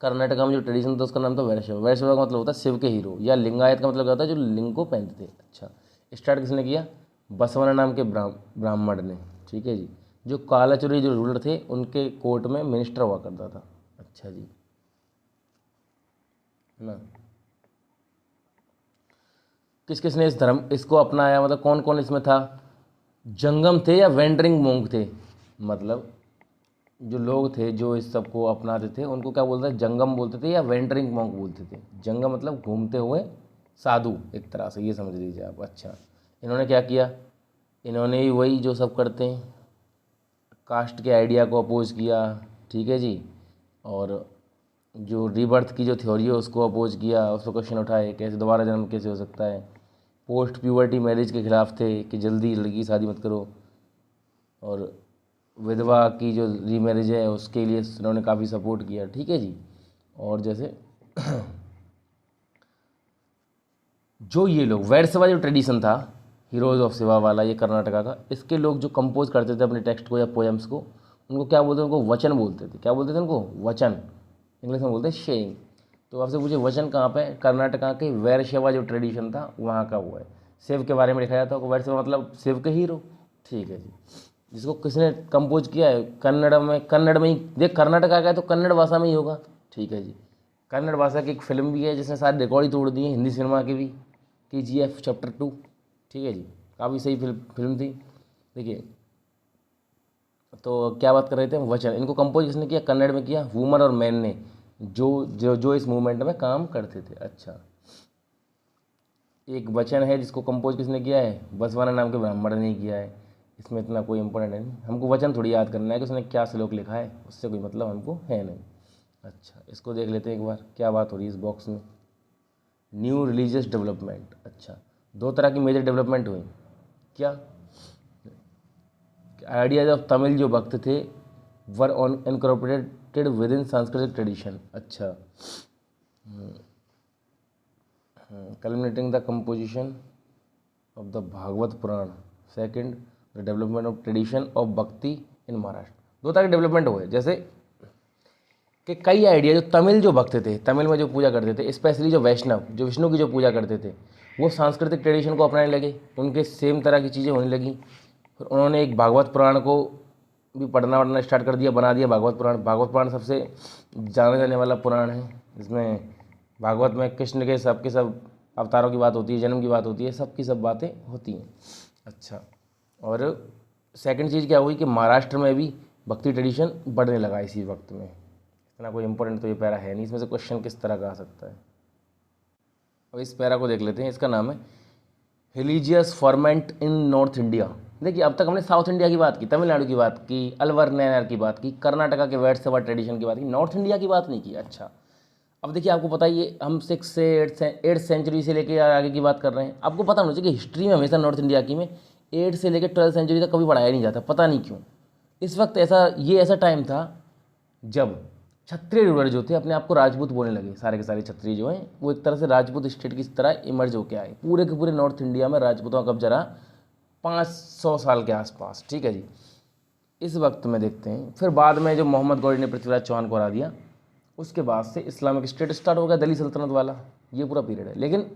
कर्नाटका में जो ट्रेडिशन था उसका नाम था वैरशैव। वैरशैव का मतलब होता है शिव के हीरो, या लिंगायत का मतलब क्या होता है, जो लिंग को पहनते थे। अच्छा, स्टार्ट किसने किया, बसवना नाम के ब्राह्मण ने। ठीक है जी, जो कालाचुरी जो रूलर थे उनके कोर्ट में मिनिस्टर हुआ करता था। अच्छा जी, है ना। किस किसने इस धर्म इसको अपनाया, मतलब कौन कौन इसमें था, जंगम थे या वेंडरिंग मोंग थे, मतलब जो लोग थे जो इस सब को अपनाते थे उनको क्या बोलते थे, जंगम बोलते थे या वेंडरिंग मोंग बोलते थे। जंगम मतलब घूमते हुए साधु, एक तरह से ये समझ लीजिए आप। अच्छा, इन्होंने क्या किया, इन्होंने ही वही जो सब करते हैं, कास्ट के आइडिया को अपोज किया। ठीक है जी, और जो रीबर्थ की जो थ्योरी है उसको अपोज किया, उसको क्वेश्चन उठाए कैसे दोबारा जन्म कैसे हो सकता है। पोस्ट प्यूबर्टी मैरिज के खिलाफ थे कि जल्दी लड़की की शादी मत करो, और विधवा की जो रीमैरिज है उसके लिए उन्होंने काफ़ी सपोर्ट किया। ठीक है जी, और जैसे जो ये लोग वैरसेवा जो ट्रेडिशन था हीरोज ऑफ शिवा वाला, ये कर्नाटका का, इसके लोग जो कंपोज करते थे अपने टेक्स्ट को या पोएम्स को, उनको क्या बोलते थे, उनको वचन बोलते थे। क्या बोलते थे उनको, वचन, इंग्लिश में बोलते हैं शेइंग। तो आपसे पूछे वचन कहाँ पे, कर्नाटका के वैरसेवा जो ट्रेडिशन था वहाँ का हुआ है। शिव के बारे में लिखा जाता है, वैरसेवा मतलब शिव के हीरो। ठीक है जी, जिसको किसने कंपोज किया है, कन्नड़ में ही देख, कर्नाटका का है तो कन्नड़ भाषा में ही होगा। ठीक है जी, कन्नड़ भाषा की एक फिल्म भी है जिसने सारे रिकॉर्ड ही तोड़ दिए हिंदी सिनेमा के भी, KGF चैप्टर 2। ठीक है जी, काफ़ी सही फिल्म थी। देखिए, तो क्या बात कर रहे थे हम, वचन। इनको कंपोज किसने किया, कन्नड़ में किया वूमन और मैन ने, जो जो जो इस मूवमेंट में काम करते थे। अच्छा, एक वचन है जिसको कंपोज किसने किया है, बसवाना नाम के ब्राह्मण ने किया है। इसमें इतना कोई इंपॉर्टेंट है नहीं, हमको वचन थोड़ी याद करना है कि उसने क्या श्लोक लिखा है, उससे कोई मतलब हमको है नहीं। अच्छा, इसको देख लेते हैं एक बार क्या बात हो रही है इस बॉक्स में। New religious development. अच्छा, दो तरह की मेजर डेवलपमेंट हुई। क्या, आइडियाज ऑफ तमिल जो भक्त थे were on incorporated within Sanskritic tradition. अच्छा, culminating the composition of the Bhagavata Purana. Second, the development of tradition of bhakti in Maharashtra. दो तरह के डेवलपमेंट हुए, जैसे कि कई आइडिया जो तमिल जो भक्त थे, तमिल में जो पूजा करते थे, स्पेशली जो वैष्णव जो विष्णु की जो पूजा करते थे, वो सांस्कृतिक ट्रेडिशन को अपनाने लगे, उनके सेम तरह की चीज़ें होने लगी। फिर उन्होंने एक भागवत पुराण को भी पढ़ना स्टार्ट कर दिया, बना दिया भागवत पुराण। भागवत पुराण सबसे जाने जाने वाला पुराण है, इसमें भागवत में कृष्ण के सब अवतारों की बात होती है, जन्म की बात होती है, सब की सब बातें होती हैं। अच्छा, और सेकंड चीज़ क्या हुई कि महाराष्ट्र में भी भक्ति ट्रेडिशन बढ़ने लगा इसी वक्त में। इतना कोई इंपॉर्टेंट तो ये पैरा है नहीं, इसमें से क्वेश्चन किस तरह का आ सकता है। अब इस पैरा को देख लेते हैं, इसका नाम है रिलीजियस फॉर्मेंट इन नॉर्थ इंडिया। देखिए, अब तक हमने साउथ इंडिया की बात की, तमिलनाडु की बात की, अलवर नैनार की बात की, कर्नाटका के वैष्णव ट्रेडिशन की बात की, नॉर्थ इंडिया की बात नहीं की। अच्छा, अब देखिए, आपको पता ही है हम 6 से 8 सेंचुरी से लेकर आगे की बात कर रहे हैं। आपको पता होना चाहिए कि हिस्ट्री में हमेशा नॉर्थ इंडिया की में 8 से लेकर 12 सेंचुरी तक कभी पढ़ाया नहीं जाता, पता नहीं क्यों। इस वक्त ऐसा टाइम था जब क्षत्रिय रूलर जो थे अपने आप को राजपूत बोलने लगे। सारे के सारे क्षत्रिय जो हैं वो एक तरह से राजपूत स्टेट की तरह इमर्ज होकर आए। पूरे के पूरे नॉर्थ इंडिया में राजपूतों का कब्जा रहा 500 साल के आसपास। ठीक है जी, इस वक्त में देखते हैं, फिर बाद में जो मोहम्मद गौरी ने पृथ्वीराज चौहान को हरा दिया, उसके बाद से इस्लामिक स्टेट स्टार्ट हो गया, दिल्ली सल्तनत वाला, ये पूरा पीरियड है। लेकिन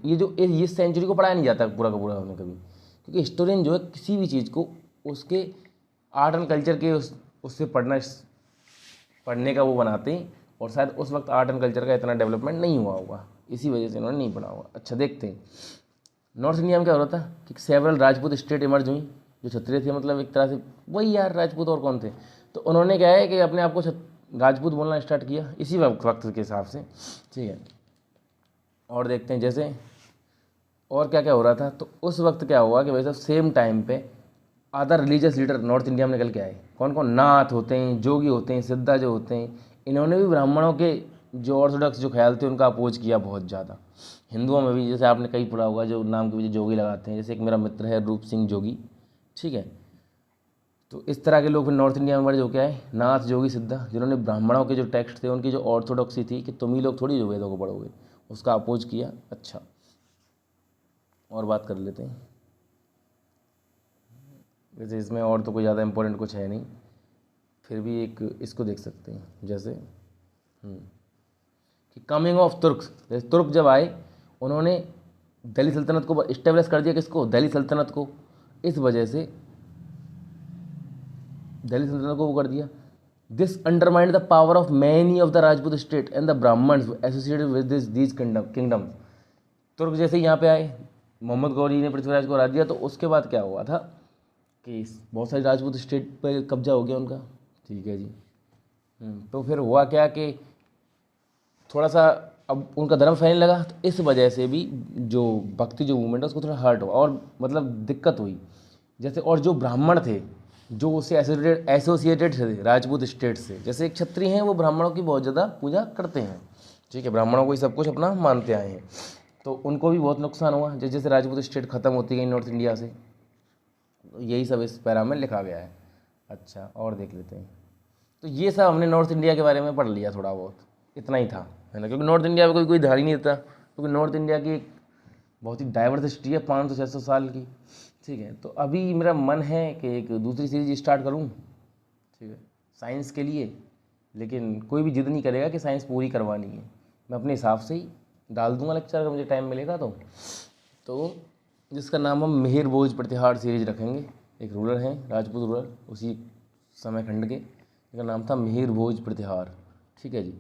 ये सेंचुरी को पढ़ाया नहीं जाता पूरा का पूरा हमने कभी, क्योंकि हिस्टोरियन जो है किसी भी चीज़ को उसके आर्ट एंड कल्चर के उससे पढ़ने का वो बनाते हैं और शायद उस वक्त आर्ट एंड कल्चर का इतना डेवलपमेंट नहीं हुआ होगा, इसी वजह से इन्होंने नहीं पढ़ा होगा। अच्छा देखते हैं नॉर्थ इंडिया में क्या हो रहा था कि सेवरल राजपूत स्टेट इमर्ज हुई, जो क्षत्रिय थे, मतलब एक तरह से वही यार राजपूत और कौन थे, तो उन्होंने क्या है कि अपने आप को राजपूत बोलना स्टार्ट किया इसी वक्त के हिसाब से, ठीक है। और देखते हैं जैसे और क्या क्या हो रहा था। तो उस वक्त क्या हुआ कि वैसे सेम टाइम पे other religious leader north India में निकल के आए। कौन कौन? नाथ होते हैं, जोगी होते हैं, सिद्धा जो होते हैं, इन्होंने भी ब्राह्मणों के जो ऑर्थोडॉक्स जो ख्याल थे उनका अपोज किया बहुत ज़्यादा। हिंदुओं में भी जैसे आपने कई पढ़ा होगा जो नाम के पीछे जोगी लगाते हैं, जैसे एक मेरा मित्र है रूप सिंह जोगी, ठीक है। तो इस तरह के लोग फिर नॉर्थ इंडिया में मर्ज होके आए, नाथ जोगी सिद्धा, जिन्होंने ब्राह्मणों के जो टेक्स्ट थे उनकी जो ऑर्थोडॉक्सी थी कि तुम ही लोग थोड़ी जो वेदों को पढ़ोगे, उसका अपोज किया। अच्छा और बात कर लेते हैं, वैसे इसमें और तो कोई ज़्यादा इंपॉर्टेंट कुछ है नहीं, फिर भी एक इसको देख सकते हैं जैसे कि कमिंग ऑफ तुर्क्स। जैसे तुर्क जब आए उन्होंने दिल्ली सल्तनत को इस्टेब्लिश कर दिया, किसको? दिल्ली सल्तनत को। इस वजह से दिल्ली सल्तनत को वो कर दिया। This undermined the power of many of the Rajput state and the Brahmans associated with these kingdoms. तुर्क जैसे ही यहाँ पे आए, मोहम्मद गौरी ने पृथ्वीराज को हरा दिया, तो उसके बाद क्या हुआ था कि बहुत सारी राजपूत स्टेट पर कब्जा हो गया उनका, ठीक है जी। तो फिर हुआ क्या कि थोड़ा सा अब उनका धर्म फैलने लगा, तो इस वजह से भी जो भक्ति जो मूवमेंट है उसको थोड़ा हर्ट हुआ और मतलब दिक्कत हुई। जैसे और जो ब्राह्मण थे जो उससे एसोसिएटेड थे राजपूत स्टेट से, जैसे एक क्षत्रिय हैं वो ब्राह्मणों की बहुत ज़्यादा पूजा करते हैं, ठीक है, ब्राह्मणों को ही सब कुछ अपना मानते आए हैं, तो उनको भी बहुत नुकसान हुआ जैसे जैसे राजपूत स्टेट ख़त्म होती गई नॉर्थ इंडिया से। तो यही सब इस पैरा में लिखा गया है। अच्छा और देख लेते हैं, तो ये सब हमने नॉर्थ इंडिया के बारे में पढ़ लिया थोड़ा बहुत, इतना ही था, है ना, क्योंकि नॉर्थ इंडिया में कोई ध्यान ही नहीं देता, क्योंकि नॉर्थ इंडिया की एक बहुत ही डाइवर्स हिस्ट्री है 500-600 साल की, ठीक है। तो अभी मेरा मन है कि एक दूसरी सीरीज स्टार्ट करूं, ठीक है, साइंस के लिए, लेकिन कोई भी जिद नहीं करेगा कि साइंस पूरी करवानी है, मैं अपने हिसाब से ही डाल दूंगा लेक्चर अगर मुझे टाइम मिलेगा तो जिसका नाम हम मिहिर भोज प्रतिहार सीरीज रखेंगे। एक रूलर हैं राजपूत रूलर उसी समय खंड के, जिनका नाम था मिहिर भोज प्रतिहार, ठीक है जी।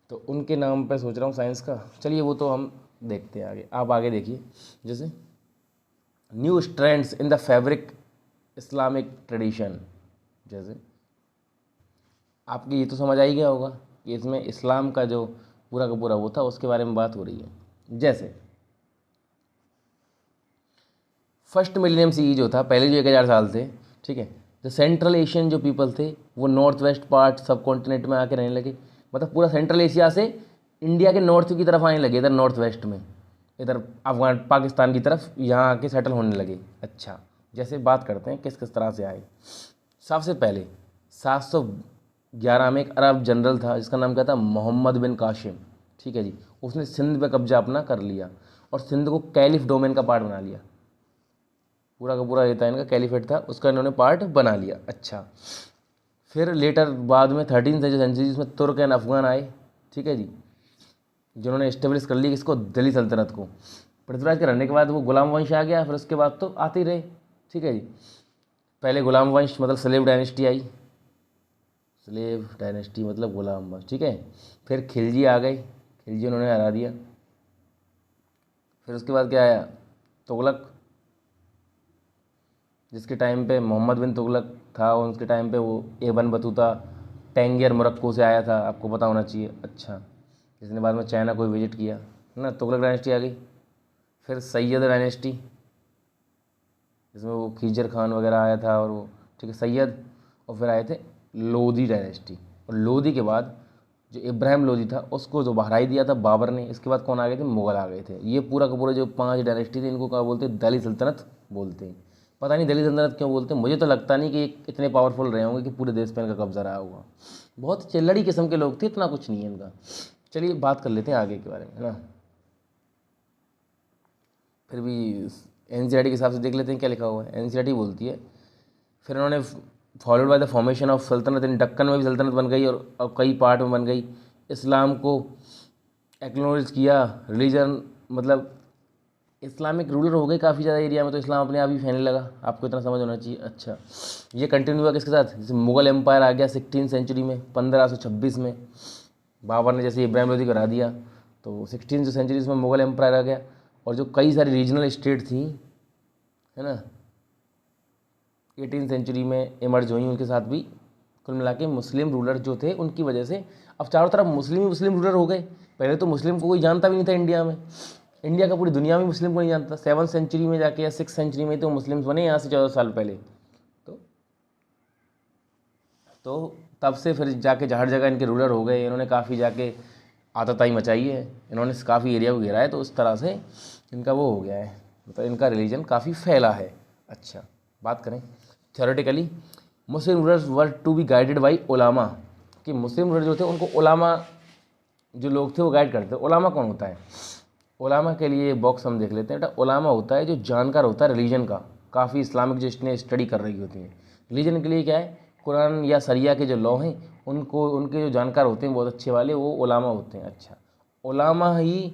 तो उनके नाम पे सोच रहा हूँ साइंस का। चलिए वो तो हम देखते हैं आगे, आप आगे देखिए। जैसे new strands in the fabric Islamic tradition, जैसे आपको ये तो समझ आ ही गया होगा कि इसमें इस्लाम का जो पूरा का पूरा वो था उसके बारे में बात हो रही है। जैसे फर्स्ट मिलेनियम सी जो था, पहले जो 1000 साल थे, ठीक है, जो सेंट्रल एशियन जो पीपल थे वो नॉर्थ वेस्ट पार्ट सब कॉन्टिनेंट में आके रहने लगे, मतलब पूरा सेंट्रल एशिया से इंडिया के नॉर्थ की तरफ आने लगे, इधर नॉर्थ वेस्ट में, इधर अफगान पाकिस्तान की तरफ यहाँ आके सेटल होने लगे। अच्छा जैसे बात करते हैं किस किस तरह से आए। सबसे पहले 711 में एक अरब जनरल था जिसका नाम क्या था? मोहम्मद बिन कासिम, ठीक है जी। उसने सिंध पे कब्जा अपना कर लिया और सिंध को कैलिफ डोमेन का पार्ट बना लिया, पूरा का पूरा ये था इनका कैलिफेट था, उसका इन्होंने पार्ट बना लिया। अच्छा फिर लेटर बाद में 13वीं सेंचुरी जिसमें तुर्क एंड अफगान आए, ठीक है जी, जिन्होंने इस्टेब्लिश कर ली किसको? दिल्ली सल्तनत को। पृथ्वीराज के रहने के बाद वो गुलाम वंश आ गया, फिर उसके बाद तो आते ही रहे, ठीक है जी। पहले गुलाम वंश मतलब स्लेव डायनेस्टी आई, स्लेव डायनेस्टी मतलब गुलाम वंश, ठीक है। फिर खिलजी आ गए, खिलजी उन्होंने हरा दिया। फिर उसके बाद क्या आया? तुगलक, जिसके टाइम पे मोहम्मद बिन तुगलक था, उनके टाइम पे वो एबन बतूता टेंगियर मोरक्को से आया था, आपको पता होना चाहिए। अच्छा जिसने बाद में चाइना को विजिट किया, है ना, तुगलक डायनेस्टी आ गई। फिर सैयद डायनेस्टी जिसमें वो खीजर खान वगैरह आया था और वो, ठीक है, सैयद। और फिर आए थे लोधी डायनेस्टी, और लोधी के बाद जो इब्राहिम लोधी था उसको जो बहराई दिया था बाबर ने। इसके बाद कौन आ गए थे? मुगल आ गए थे। ये पूरा का पूरा जो 5 डायनेस्टी थी इनको क्या बोलते हैं? दिल्ली सल्तनत बोलते हैं। पता नहीं दिल्ली सल्तनत क्यों बोलते हैं, मुझे तो लगता नहीं कि इतने पावरफुल रहे होंगे कि पूरे देश पे इनका कब्जा रहा होगा। बहुत चिल्लड़ी किस्म के लोग थे, इतना कुछ नहीं है इनका। चलिए बात कर लेते हैं आगे के बारे में, है ना। फिर भी एनसीईआरटी के हिसाब से देख लेते हैं क्या लिखा हुआ है। एनसीईआरटी बोलती है फिर उन्होंने followed by the formation of सल्तनत इन दक्कन में भी सल्तनत बन गई और कई पार्ट में बन गई। इस्लाम को एक्नॉलेज किया, रिलीजन मतलब इस्लामिक रूलर हो गए काफ़ी ज़्यादा एरिया में, तो इस्लाम अपने आप ही फैलने लगा, आपको इतना समझ होना चाहिए। अच्छा ये कंटिन्यू हुआ किसके साथ? जैसे मुगल एम्पायर आ गया 16वीं सेंचुरी में 1526 में, बाबर ने जैसे इब्राहिम लोधी को हरा दिया, तो 16वीं सेंचुरी में मुगल एम्पायर आ गया, और जो कई सारी रीजनल स्टेट थी, है ना, 18वीं सेंचुरी में इमर्ज हुई, उनके साथ भी कुल मिला के मुस्लिम रूलर जो थे उनकी वजह से अब चारों तरफ मुस्लिम ही मुस्लिम रूलर हो गए। पहले तो मुस्लिम को कोई जानता भी नहीं था इंडिया में, इंडिया का पूरी दुनिया में मुस्लिम को नहीं जानता। 7वीं सेंचुरी में जाके या 6th सेंचुरी में तो मुस्लिम्स बने यहाँ से 14 साल पहले। तो तब से फिर जाके हर जगह इनके रूलर हो गए, इन्होंने काफ़ी जाके आतताई मचाई है, इन्होंने काफ़ी एरिया को घेरा है, तो उस तरह से इनका वो हो गया है, मतलब इनका रिलीजन काफ़ी फैला है। अच्छा, बात करें theoretically, Muslim rulers were to be guided by ulama, कि मुस्लिम रूलर जो थे उनको उलामा जो लोग थे वो गाइड करते थे। उलामा कौन होता है? उलामा के लिए बॉक्स हम देख लेते हैं बेटा। उलामा होता है जो जानकार होता है रिलीजन का, काफ़ी इस्लामिक जिसने स्टडी कर रही होती है। रिलीजन के लिए क्या है, कुरान या सरिया के जो लॉ हैं उनको, उनके जो जानकार होते हैं बहुत अच्छे वाले, वो उलामा होते हैं। अच्छा, उलामा ही,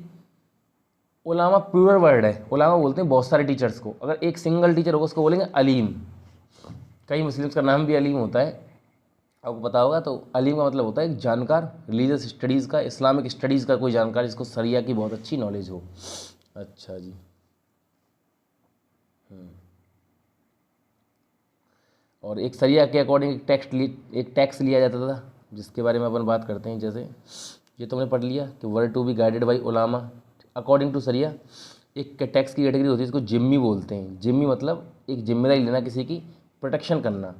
उलामा प्योर वर्ड है, उलामा बोलते हैं बहुत सारे टीचर्स को। अगर एक सिंगल टीचर होगा उसको बोलेंगे अलीम। कई मुस्लिम्स का नाम भी अलीम होता है, आपको पता होगा। तो अलीम का मतलब होता है एक जानकार, रिलीजियस स्टडीज़ का, इस्लामिक स्टडीज़ का कोई जानकार जिसको सरिया की बहुत अच्छी नॉलेज हो। अच्छा जी। और एक सरिया के अकॉर्डिंग एक टैक्स लिया जाता था, जिसके बारे में अपन बात करते हैं। जैसे ये तुमने पढ़ लिया कि were to be guided by ulama according to sharia. एक टैक्स की कैटेगरी होती है जिसको जिम्मी बोलते हैं। जिम्मी मतलब एक जिम्मेदारी लेना, किसी की प्रोटेक्शन करना।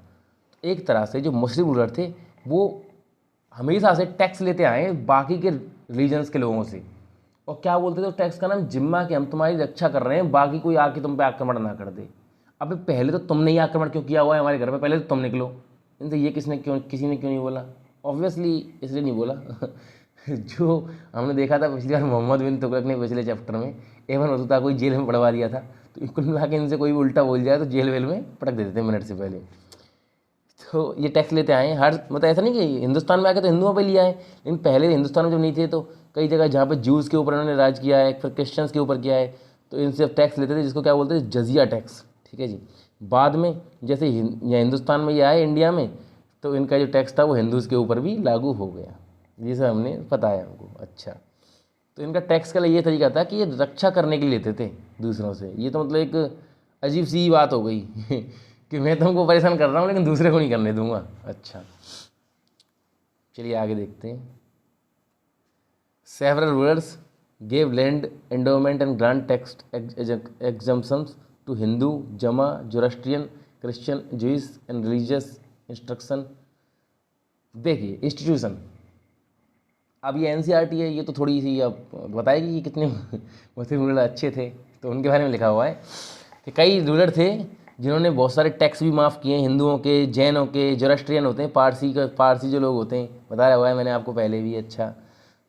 एक तरह से जो मुस्लिम रूलर थे वो हमेशा से टैक्स लेते आए बाकी के रिलीजन्स के लोगों से, और क्या बोलते थे उस टैक्स का नाम, जिम्मा, कि हम तुम्हारी रक्षा कर रहे हैं, बाकी कोई आके तुम पे आक्रमण ना कर दे। अबे पहले तो तुमने ही आक्रमण क्यों किया हुआ है हमारे घर पे, पहले तो तुम निकलो। इनसे ये किसी ने क्यों नहीं बोला? ऑब्वियसली इसलिए नहीं बोला जो हमने देखा था पिछली बार मोहम्मद बिन तुगलक ने पिछले चैप्टर में एवन वतूता कोई जेल में पड़वा दिया था। तो कुल मिला के इनसे कोई भी उल्टा बोल जाए तो जेल वेल में पटक देते थे मिनट से पहले। तो ये टैक्स लेते आए हैं हर, मतलब ऐसा नहीं कि हिंदुस्तान में आके तो हिंदुओं पे लिया है, लेकिन पहले हिंदुस्तान में जब नहीं थे तो कई जगह जहाँ पे ज्यूज़ के ऊपर इन्होंने राज किया है, फिर क्रिश्चियंस के ऊपर किया है, तो इनसे अब टैक्स लेते थे, जिसको क्या बोलते थे, जजिया टैक्स। ठीक है जी। बाद में जैसे यहाँ हिंदुस्तान में ये आए इंडिया में, तो इनका जो टैक्स था वो हिंदूज़ के ऊपर भी लागू हो गया। ये सब हमने बताया हमको। अच्छा, तो इनका टैक्स का ये तरीका था कि ये रक्षा करने के लिए लेते थे दूसरों से। ये तो मतलब एक अजीब सी बात हो गई कि मैं तुमको परेशान कर रहा हूँ लेकिन दूसरे को नहीं करने दूंगा। अच्छा, चलिए आगे देखते हैं। Several rulers gave land endowment and grant tax exemptions to Hindu, Jaina, Zoroastrian, Christian, Jewish and religious instruction. देखिए इंस्टीट्यूशन, अब ये एनसीईआरटी है, ये तो थोड़ी सी अब बताएगी कि कितने मुस्लिम रूलर अच्छे थे। तो उनके बारे में लिखा हुआ है कि कई रूलर थे जिन्होंने बहुत सारे टैक्स भी माफ़ किए, हिंदुओं के, जैनों के, जोरास्ट्रियन होते हैं, पारसी जो लोग होते हैं, बताया हुआ है मैंने आपको पहले भी। अच्छा,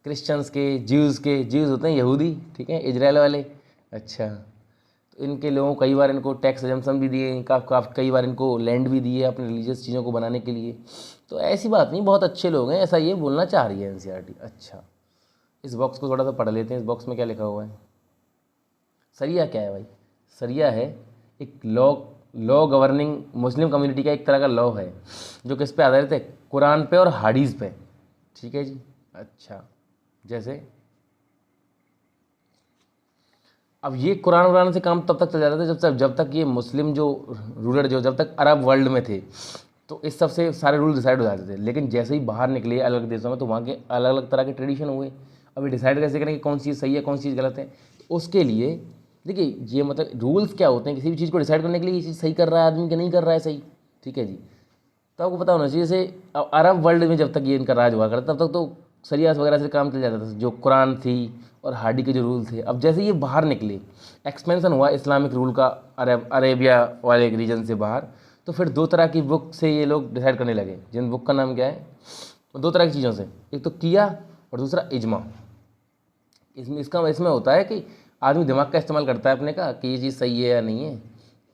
क्रिश्चियंस के, ज्यूज़ होते हैं यहूदी, ठीक है, इजराइल वाले। अच्छा, तो इनके लोगों कई बार इनको टैक्स एग्जम्पशन भी दिए, कई बार इनको लैंड भी दिए अपने रिलीजियस चीज़ों को बनाने के लिए। तो ऐसी बात नहीं, बहुत अच्छे लोग हैं, ऐसा ये बोलना चाह रही है एनसीईआरटी। अच्छा, इस बॉक्स को थोड़ा सा पढ़ लेते हैं। इस बॉक्स में क्या लिखा हुआ है? सरिया क्या है भाई? सरिया है एक लॉ गवर्निंग मुस्लिम कम्युनिटी का एक तरह का लॉ है, जो किस पे आधारित है? कुरान पे और हादीस पे। ठीक है जी। अच्छा, जैसे अब ये कुरान वुरान से काम तब तक चल जाता था जब तक ये मुस्लिम जो रूलर जो जब तक अरब वर्ल्ड में थे, तो इस सब से सारे रूल डिसाइड हो जाते थे। लेकिन जैसे ही बाहर निकले अलग अलग देशों में, तो वहाँ के अलग अलग तरह के ट्रेडिशन हुए। अभी डिसाइड कैसे करें कि कौन सी चीज़ सही है, कौन सी चीज़ गलत है? तो उसके लिए देखिए, ये मतलब रूल्स क्या होते हैं किसी भी चीज़ को डिसाइड करने के लिए, ये चीज़ सही कर रहा है आदमी कि नहीं कर रहा है सही। ठीक है जी। तो आपको पता होना चाहिए, जैसे अरब वर्ल्ड में जब तक ये इनका राज हुआ करता तब तक तो शरियत वगैरह से काम चल जाता था, जो कुरान थी और हादी के जो रूल थे। अब जैसे ये बाहर निकले, एक्सपेंशन हुआ इस्लामिक रूल का अरेबिया वाले रीजन से बाहर, तो फिर दो तरह की बुक से ये लोग डिसाइड करने लगे, जिन बुक का नाम क्या है, तो दो तरह की चीज़ों से, एक तो किया और दूसरा इजमा। इसमें होता है कि आदमी दिमाग का इस्तेमाल करता है अपने का कि ये चीज़ सही है या नहीं है।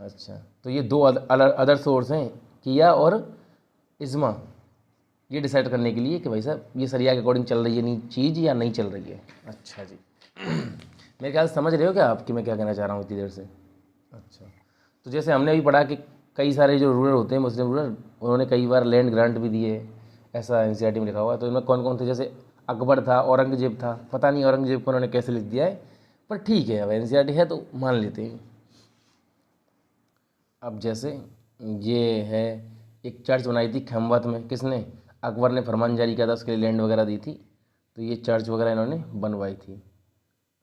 अच्छा, तो ये दो अदर सोर्स हैं, किया और इजमा, ये डिसाइड करने के लिए कि भाई साहब ये सरिया के अकॉर्डिंग चल रही है नहीं चीज़ या नहीं चल रही है। अच्छा जी मेरे ख्याल से समझ रहे हो क्या आप कि मैं क्या कहना चाह रहा हूँ इतनी देर से? अच्छा, तो जैसे हमने अभी पढ़ा कि कई सारे जो रूलर होते हैं मुस्लिम रूलर, उन्होंने कई बार लैंड ग्रांट भी दिए, ऐसा एनसीईआरटी में लिखा हुआ है। तो इनमें कौन कौन थे? जैसे अकबर था, औरंगजेब था, पता नहीं औरंगजेब को उन्होंने कैसे लिख दिया है, पर ठीक है, अब एनसीईआरटी है तो मान लेते हैं। अब जैसे ये है, एक चर्च बनाई थी खैमवत में, किसने? अकबर ने फरमान जारी किया था, उसके लिए लैंड वगैरह दी थी, तो ये चर्च वगैरह इन्होंने बनवाई थी।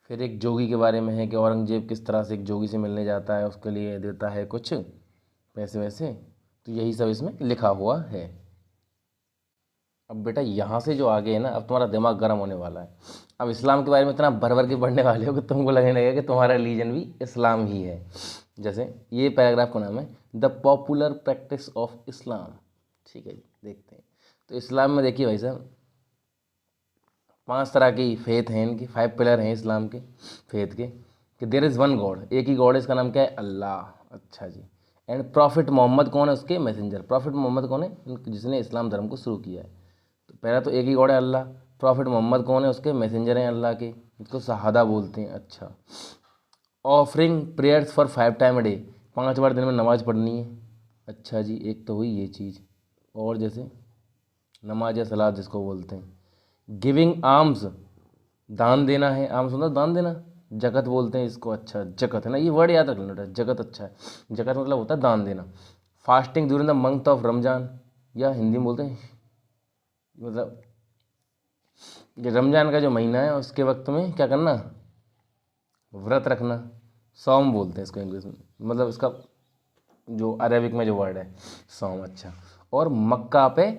फिर एक जोगी के बारे में है कि औरंगजेब किस तरह से एक जोगी से मिलने जाता है, उसके लिए देता है कुछ पैसे वैसे, तो यही सब इसमें लिखा हुआ है। अब बेटा यहाँ से जो आगे है ना, अब तुम्हारा दिमाग गर्म होने वाला है। अब इस्लाम के बारे में इतना भर भर के पढ़ने वाले हो कि तुमको लगने लगेगा कि तुम्हारा रिलीजन भी इस्लाम ही है। जैसे ये पैराग्राफ का नाम है the popular practice of Islam. ठीक है जी, देखते हैं। तो इस्लाम में देखिए भाई साहब, 5 तरह की फेथ हैं इनकी, 5 पिलर हैं इस्लाम के फेथ के, कि देर इज़ वन गॉड, एक ही गॉड है, इसका नाम क्या है? अल्लाह। अच्छा जी। एंड प्रॉफिट मोहम्मद कौन है? उसके मैसेंजर। प्रॉफिट मोहम्मद कौन है? जिसने इस्लाम धर्म को शुरू किया है। तो पहला तो एक ही गॉड है अल्लाह, प्रॉफिट मोहम्मद कौन है? उसके मैसेंजर हैं अल्लाह के, इसको शहादा बोलते हैं। अच्छा। Offering prayers for 5 time a day, 5 बार दिन में नमाज़ पढ़नी है। अच्छा जी, एक तो हुई ये चीज़। और जैसे नमाज या सलाद जिसको बोलते हैं। गिविंग आर्म्स, दान देना है। आर्म्स मतलब दान देना, जकत बोलते हैं इसको। अच्छा, जकत है ना, ये वर्ड याद रख लेना, जकत। अच्छा है, जकत मतलब होता है दान देना। Fasting during the month of Ramzan, या हिंदी में बोलते हैं मतलब ये रमजान का जो महीना है उसके वक्त में क्या करना? व्रत रखना। सौम बोलते हैं इसको इंग्लिश में, मतलब इसका जो अरेबिक में जो वर्ड है सौम। अच्छा। और मक्का पे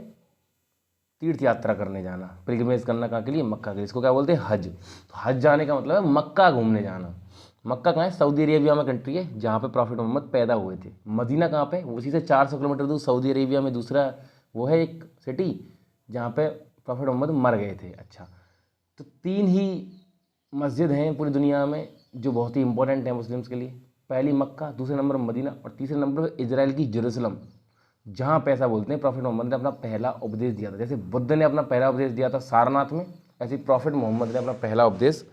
तीर्थ यात्रा करने जाना, पिलग्रिमेज करना, कहाँ के लिए? मक्का के लिए। इसको क्या बोलते हैं? हज। तो हज जाने का मतलब है मक्का घूमने जाना। मक्का कहाँ है? सऊदी अरेबिया में कंट्री है जहाँ पे प्रॉफिट मोहम्मद पैदा हुए थे। मदीना कहाँ पे? उसी से 400 किलोमीटर दूर सऊदी अरेबिया में दूसरा वो है एक सिटी जहाँ पे प्रॉफिट मोहम्मद मर गए थे। अच्छा। तो 3 ही मस्जिद हैं पूरी दुनिया में जो बहुत ही इंपॉर्टेंट हैं मुस्लिम्स के लिए। पहली मक्का, दूसरे नंबर मदीना, और तीसरे नंबर पर इजराइल की जेरूसलम, जहाँ पे ऐसा बोलते हैं प्रॉफिट मोहम्मद ने अपना पहला उपदेश दिया था। जैसे बुद्ध ने अपना पहला उपदेश दिया था सारनाथ में, ऐसे ही प्रॉफिट मोहम्मद ने अपना पहला उपदेश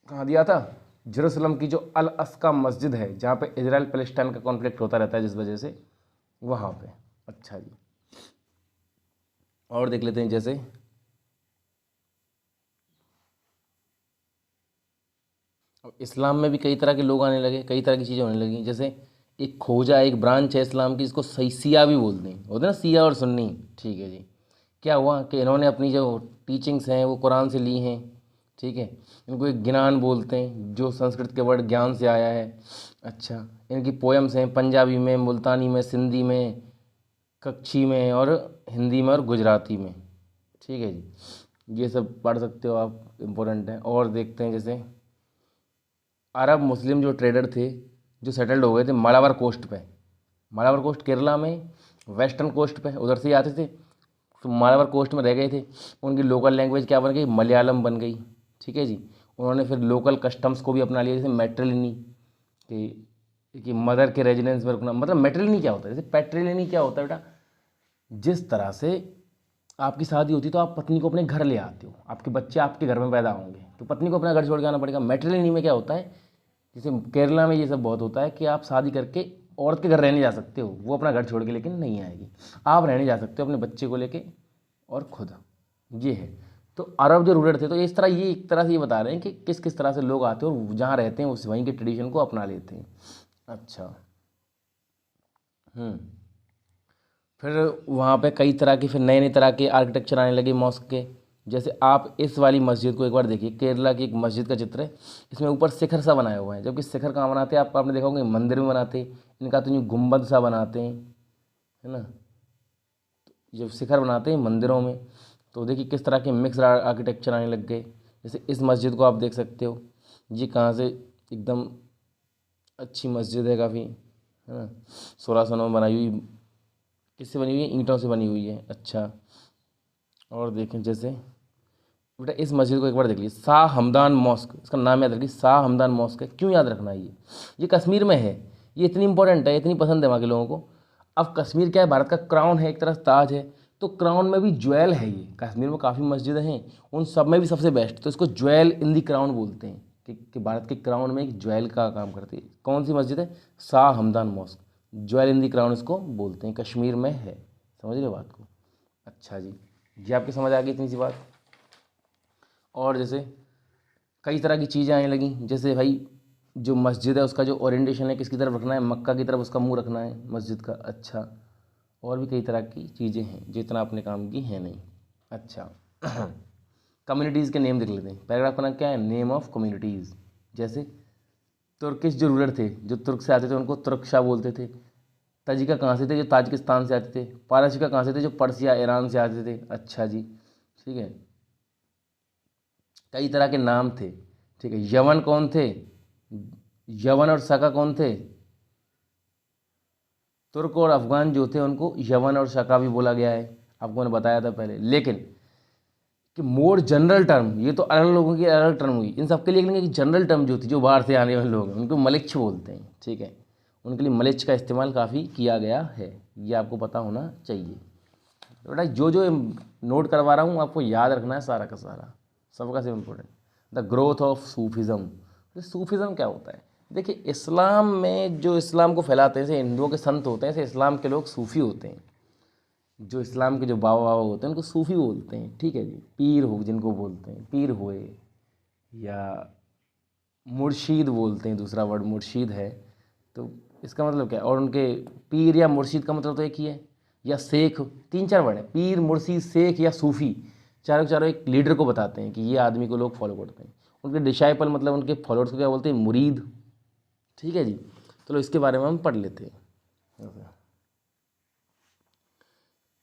कहाँ दिया था? जेरूसलम की जो अल अस्का मस्जिद है जहाँ पे इजराइल पैलेस्टाइन का कॉन्फ्लिक्ट होता रहता है जिस वजह से, वहाँ पे। अच्छा जी। और देख लेते हैं, जैसे अब इस्लाम में भी कई तरह के लोग आने लगे, कई तरह की चीज़ें होने लगी। जैसे एक खोजा, एक ब्रांच है इस्लाम की, इसको सही सिया भी बोलते हैं, होते हैं ना सिया और सुन्नी। ठीक है जी। क्या हुआ कि इन्होंने अपनी जो टीचिंग्स हैं वो कुरान से ली हैं। ठीक है। इनको एक ज्ञान बोलते हैं जो संस्कृत के वर्ड ज्ञान से आया है। अच्छा। इनकी पोएम्स हैं पंजाबी में, मुल्तानी में, सिंधी में, कच्छी में, और हिंदी में, और गुजराती में। ठीक है जी, ये सब पढ़ सकते हो आप, इम्पोर्टेंट है। और देखते हैं, जैसे अरब मुस्लिम जो ट्रेडर थे जो सेटल्ड हो गए थे मालाबार कोस्ट पे। मालाबार कोस्ट केरला में, वेस्टर्न कोस्ट पे, उधर से ही आते थे, तो मालाबार कोस्ट में रह गए थे। उनकी लोकल लैंग्वेज क्या बन गई? मलयालम बन गई। ठीक है जी। उन्होंने फिर लोकल कस्टम्स को भी अपना लिया, जैसे मैट्रिलिनी, कि मदर के रेजिडेंस में रुकना। मतलब मैट्रिलिनी क्या होता है? जैसे पैट्रिलिनी क्या होता है बेटा? जिस तरह से आपकी शादी होती है तो आप पत्नी को अपने घर ले आते हो, आपके बच्चे आपके घर में पैदा होंगे, तो पत्नी को अपना घर छोड़ के आना पड़ेगा। मैट्रिलिनी में क्या होता है? जैसे केरला में ये सब बहुत होता है कि आप शादी करके औरत के घर रहने जा सकते हो, वो अपना घर छोड़ के लेकिन नहीं आएगी। आप रहने जा सकते हो अपने बच्चे को लेके और खुद। ये है। तो अरब जो रूलर थे तो इस तरह, ये एक तरह से ये बता रहे हैं कि किस किस तरह से लोग आते हैं और जहाँ रहते हैं उस वहीं के ट्रेडिशन को अपना लेते हैं। अच्छा। हम्म। फिर वहाँ पे कई तरह के, फिर नए नए तरह के आर्किटेक्चर आने लगे मॉस्क के। जैसे आप इस वाली मस्जिद को एक बार देखिए, केरला की एक मस्जिद का चित्र है। इसमें ऊपर शिखर सा बनाया हुआ है, जबकि शिखर कहाँ बनाते हैं? आपने देखा होगा मंदिर में बनाते हैं, इनका तो यूँ गुम्बद सा बनाते हैं, है ना? जब शिखर बनाते हैं मंदिरों में, तो देखिए किस तरह के मिक्स आर्किटेक्चर आने लग गए। जैसे इस मस्जिद को आप देख सकते हो, ये कहाँ से एकदम अच्छी मस्जिद है काफ़ी, है ना? 1609 में बनाई हुई, किससे बनी हुई है? ईंटों से बनी हुई है। अच्छा। और देखें, जैसे बेटा इस मस्जिद को एक बार देख लीजिए, शाह हमदान मॉस्क, इसका नाम याद रखिए, शाह हमदान मॉस्क है। क्यों याद रखना है? ये कश्मीर में है। ये इतनी इंपॉर्टेंट है, इतनी पसंद है वहाँ के लोगों को। अब कश्मीर क्या है? भारत का क्राउन है, एक तरह से ताज है, तो क्राउन में भी ज्वेल है। ये कश्मीर में काफ़ी मस्जिदें हैं, उन सब में भी सबसे बेस्ट, तो इसको ज्वेल इन दी क्राउन बोलते हैं, कि भारत के क्राउन में एक ज्वेल का काम करती है। कौन सी मस्जिद है? Shah Hamadan mosque, jewel in the crown इसको बोलते हैं, कश्मीर में है। समझ रहे हो बात को? अच्छा जी, ये आपकी समझ आ गई इतनी सी बात? और जैसे कई तरह की चीज़ें आने लगी, जैसे भाई जो मस्जिद है उसका जो ओरिएंटेशन है किसकी तरफ रखना है, मक्का की तरफ उसका मुंह रखना है मस्जिद का। अच्छा, और भी कई तरह की चीज़ें हैं जो इतना अपने काम की है नहीं। अच्छा कम्युनिटीज़ के नेम देख लेते हैं। पैराग्राफ का नाम क्या है, नेम ऑफ कम्युनिटीज़। जैसे तुर्किश जो रूलर थे, जो तुर्क से आते थे उनको तुर्कशा बोलते थे। तजिका कहाँ से थे, जो ताजिकिस्तान से आते थे। पारसिका कहाँ से थे, जो पर्सिया ईरान से आते थे। अच्छा जी, ठीक है, कई तरह के नाम थे। ठीक है, यवन कौन थे, यवन और सका कौन थे, तुर्क और अफगान जो थे उनको यवन और शका भी बोला गया है, आपको मैंने बताया था पहले। लेकिन कि मोर जनरल टर्म, ये तो अलग लोगों की अलग टर्म हुई, इन सबके लिए लेंगे कि जनरल टर्म जो थी, जो बाहर से आने वाले लोग हैं उनको मलिच्छ बोलते हैं। ठीक है, उनके लिए मलिच्छ का इस्तेमाल काफ़ी किया गया है, ये आपको पता होना चाहिए। बेटा जो जो नोट करवा रहा हूँ आपको याद रखना है सारा का सारा, सबका सब important. The growth of Sufism. Sufism क्या होता है, देखिए इस्लाम में जो इस्लाम को फैलाते हैं, जैसे हिंदुओं के संत होते हैं, ऐसे इस्लाम के लोग सूफ़ी होते हैं। जो इस्लाम के जो बाबा बाबा होते हैं उनको सूफ़ी बोलते हैं। ठीक है जी, पीर हो जिनको बोलते हैं, पीर हुए, या मुर्शीद बोलते हैं, दूसरा वर्ड मुर्शीद है। तो इसका मतलब क्या है, और उनके पीर या मुर्शीद का मतलब तो एक ही है, या शेख, तीन चार वर्ड है, पीर मुर्शीद शेख या सूफ़ी, चारों चारों एक लीडर को बताते हैं कि ये आदमी को लोग फॉलो करते हैं। उनके डिसाइपल मतलब उनके फॉलोअर्स को क्या बोलते हैं, मुरीद। ठीक है जी, चलो इसके बारे में हम पढ़ लेते हैं।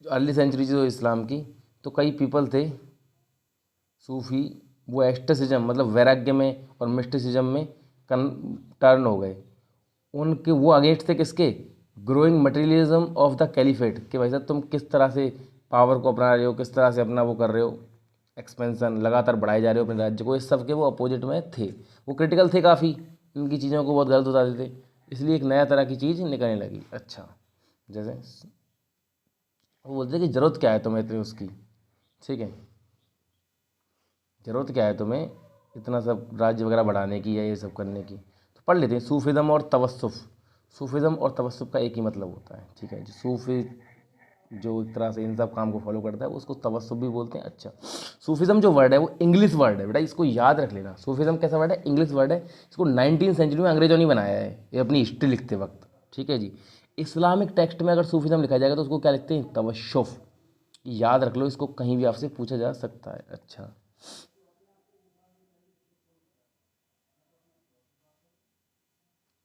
जो अर्ली सेंचुरी जो इस्लाम की, तो कई पीपल थे सूफ़ी, वो एस्टेसिज्म मतलब वैराग्य में और मिस्टिसिज्म में टर्न हो गए। उनके वो अगेंस्ट थे किसके, growing materialism of the caliphate, कि भाई साहब तुम किस तरह से पावर को अपना रहे हो, किस तरह से अपना वो कर रहे हो, एक्सपेंसन लगातार बढ़ाए जा रहे हो अपने राज्य को, इस सब के वो अपोजिट में थे। वो क्रिटिकल थे काफ़ी, इनकी चीज़ों को बहुत गलत बताते थे, इसलिए एक नया तरह की चीज़ निकलने लगी। अच्छा, जैसे वो बोलते थे कि ज़रूरत क्या है तुम्हें इतनी उसकी, ठीक है, ज़रूरत क्या है तुम्हें इतना सब राज्य वगैरह बढ़ाने की या ये सब करने की। तो पढ़ लेते हैं, सूफिज़म और तवस्सुफ़। सूफिज़म और तवस्सुफ़ का एक ही मतलब होता है। ठीक है, जो सूफी जो एक तरह से इन सब काम को फॉलो करता है उसको तवस्सुफ़ भी बोलते हैं। अच्छा, सूफिज़म जो वर्ड है वो इंग्लिश वर्ड है बेटा, इसको याद रख लेना। सूफिज़म कैसा वर्ड है, इंग्लिश वर्ड है। इसको 19वीं सेंचुरी में अंग्रेजों ने बनाया है, ये अपनी हिस्ट्री लिखते वक्त। ठीक है जी, इस्लामिक टेक्स्ट में अगर सूफिज़म लिखा जाएगा तो उसको क्या लिखते हैं, तवस्सुफ़। याद रख लो, इसको कहीं भी आपसे पूछा जा सकता है। अच्छा,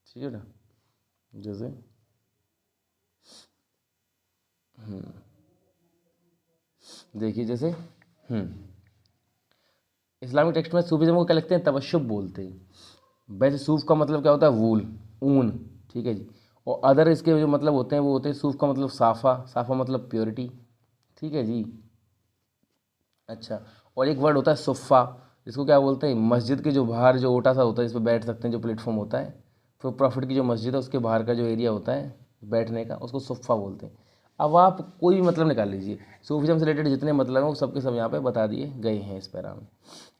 ठीक है ना, जैसे देखिए, जैसे इस्लामिक टेक्स्ट में सूफिज़म को क्या लिखते हैं, तवश्शुब बोलते हैं। वैसे सूफ का मतलब क्या होता है, वूल, ऊन। ठीक है जी, और अदर इसके जो मतलब होते हैं वो होते हैं, सूफ का मतलब साफ़ा, साफ़ा मतलब प्योरिटी। ठीक है जी। अच्छा, और एक वर्ड होता है सुफ़ा, जिसको क्या बोलते हैं, मस्जिद के जो बाहर जो ओटा सा होता है जिस पर बैठ सकते हैं, जो प्लेटफॉर्म होता है, तो प्रॉफिट की जो मस्जिद है उसके बाहर का जो एरिया होता है बैठने का, उसको सुफ़ा बोलते हैं। अब आप कोई भी मतलब निकाल लीजिए, सूफिज्म से रिलेटेड जितने मतलब हैं वो सबके सब यहाँ पे बता दिए गए हैं इस पैरा में।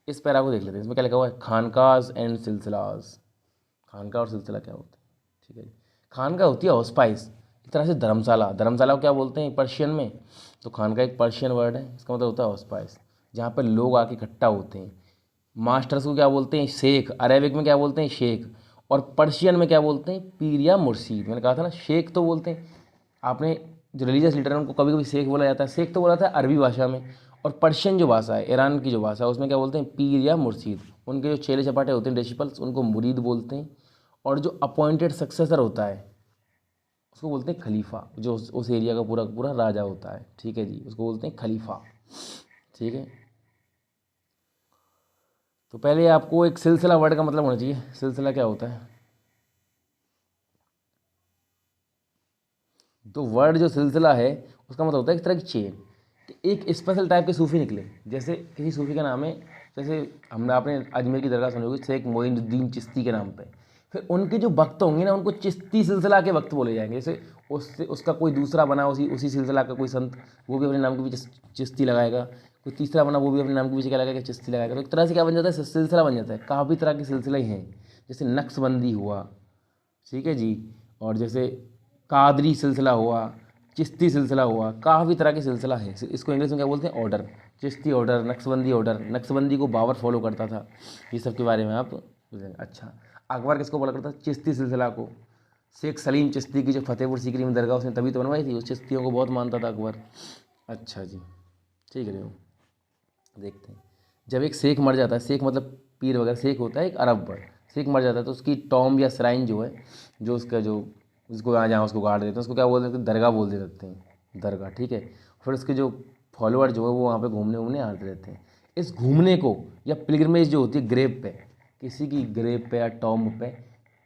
इस पैरा को देख लेते हैं, इसमें क्या लिखा हुआ है, खानकाज एंड सिलसिलाज। खानका और सिलसिला क्या होता है, ठीक है जी। खानका होती है हॉस्पाइस, एक तरह से धर्मशाला। धर्मशाला को क्या बोलते हैं पर्शियन में, तो खानका एक पर्शियन वर्ड है, इसका मतलब होता है हॉस्पाइस, जहाँ पर लोग आके इकट्ठा होते हैं। मास्टर्स को क्या बोलते हैं, शेख। अरेबिक में क्या बोलते हैं, शेख। और पर्शियन में क्या बोलते हैं, पीर या मुर्शीद। मैंने कहा था ना, शेख तो बोलते हैं, आपने जो रिलीजियस लीडर है उनको कभी कभी शेख बोला जाता है, शेख तो बोला था अरबी भाषा में। और पर्शियन जो भाषा है, ईरान की जो भाषा है, उसमें क्या बोलते हैं, पीर या मुर्शीद। उनके जो चेले चपाटे होते हैं डिसिपल्स, उनको मुरीद बोलते हैं। और जो अपॉइंटेड सक्सेसर होता है उसको बोलते हैं खलीफा, जो उस एरिया का पूरा पूरा राजा होता है। ठीक है जी, उसको बोलते हैं खलीफा। ठीक है, तो पहले आपको एक सिलसिला वर्ड का मतलब होना चाहिए। सिलसिला क्या होता है, तो वर्ड जो सिलसिला है उसका मतलब होता है एक तरह की चेन, कि एक स्पेशल टाइप के सूफ़ी निकले। जैसे किसी सूफ़ी का नाम है, जैसे हमने आपने अजमेर की दरगाह सुनी होगी शेख मोइनुद्दीन चिश्ती के नाम पे, फिर उनके जो भक्त होंगे ना उनको चिश्ती सिलसिला के भक्त बोले जाएंगे। जैसे उससे उसका कोई दूसरा बना उसी सिलसिला का कोई संत, वो भी अपने नाम के पीछे चिश्ती लगाएगा। कोई तीसरा बना, वो भी अपने नाम के पीछे क्या लगाएगा, चिश्ती लगाएगा। तो एक तरह से क्या बन जाता है, सिलसिला बन जाता है। काफ़ी तरह के सिलसिले ही हैं, जैसे नक्शबंदी हुआ, ठीक है जी, और जैसे कादरी सिलसिला हुआ, चिश्ती सिलसिला हुआ, काफ़ी तरह के सिलसिला है। इसको इंग्लिश में क्या बोलते हैं, order. Chishti order, Naqshbandi order, Naqshbandi को बाबर फॉलो करता था, ये सब के बारे में आप बुझेंगे। अच्छा, अकबर किसको फॉलो करता था? चिश्ती सिलसिला को। शेख सलीम चिश्ती की जो फतेहपुर सीकरी में दरगाह उसने तभी तो बनवाई थी, उस चिश्तियों को बहुत मानता था अकबर। अच्छा जी, ठीक है, देखते हैं। जब एक शेख मर जाता है, शेख मतलब पीर वगैरह, शेख होता है एक अरब वर्ड, शेख मर जाता है तो उसकी टॉम या श्राइन जो है, जो उसका जो उसको जहाँ उसको गाड़ देते हैं उसको क्या बोल देते हैं? दरगाह बोल देते हैं, दरगाह, ठीक है। फिर उसके जो फॉलोअर जो है वो वहाँ पे घूमने घूमने आते रहते हैं। इस घूमने को या पिलग्रिमेज जो होती है ग्रेव पे, किसी की ग्रेव पे या टॉम पे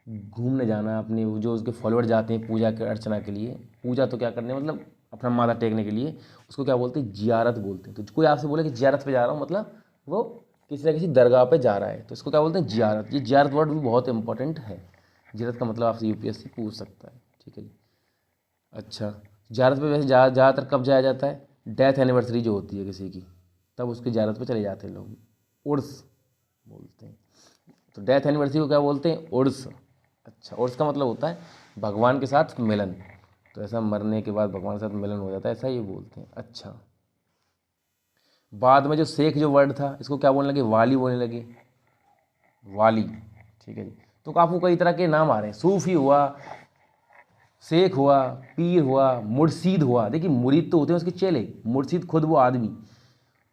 घूमने जाना, अपने जो उसके फॉलोअर जाते हैं पूजा के अर्चना के लिए, पूजा तो क्या करने मतलब अपना माथा टेकने के लिए, उसको क्या बोलते हैं? जियारत बोलते हैं। तो कोई आपसे बोले कि जियारत पे जा रहा हूँ, मतलब वो किसी न किसी दरगाह पे जा रहा है, तो इसको क्या बोलते हैं? जियारत। ये जियारत वर्ड भी बहुत इंपॉर्टेंट है। जियारत का मतलब आपसे यूपीएससी पूछ सकता है, ठीक है जी। अच्छा, जियारत पे वैसे ज़्यादातर कब जाया जाता है? डेथ एनिवर्सरी जो होती है किसी की, तब उसकी जियारत पे चले जाते हैं लोग, उर्स बोलते हैं। तो डेथ एनिवर्सरी को क्या बोलते हैं? उर्स। अच्छा, उर्स का मतलब होता है भगवान के साथ मिलन, तो ऐसा मरने के बाद भगवान के साथ मिलन हो जाता है, ऐसा ये बोलते हैं। अच्छा, बाद में जो शेख जो वर्ड था इसको क्या बोलने लगे? वाली बोलने लगे, वाली, ठीक है जी। तो आपको कई तरह के नाम आ रहे हैं, सूफी हुआ, शेख हुआ, पीर हुआ, मुर्शीद हुआ। देखिए मुरीद तो होते हैं उसके चेले, मुर्शीद खुद वो आदमी,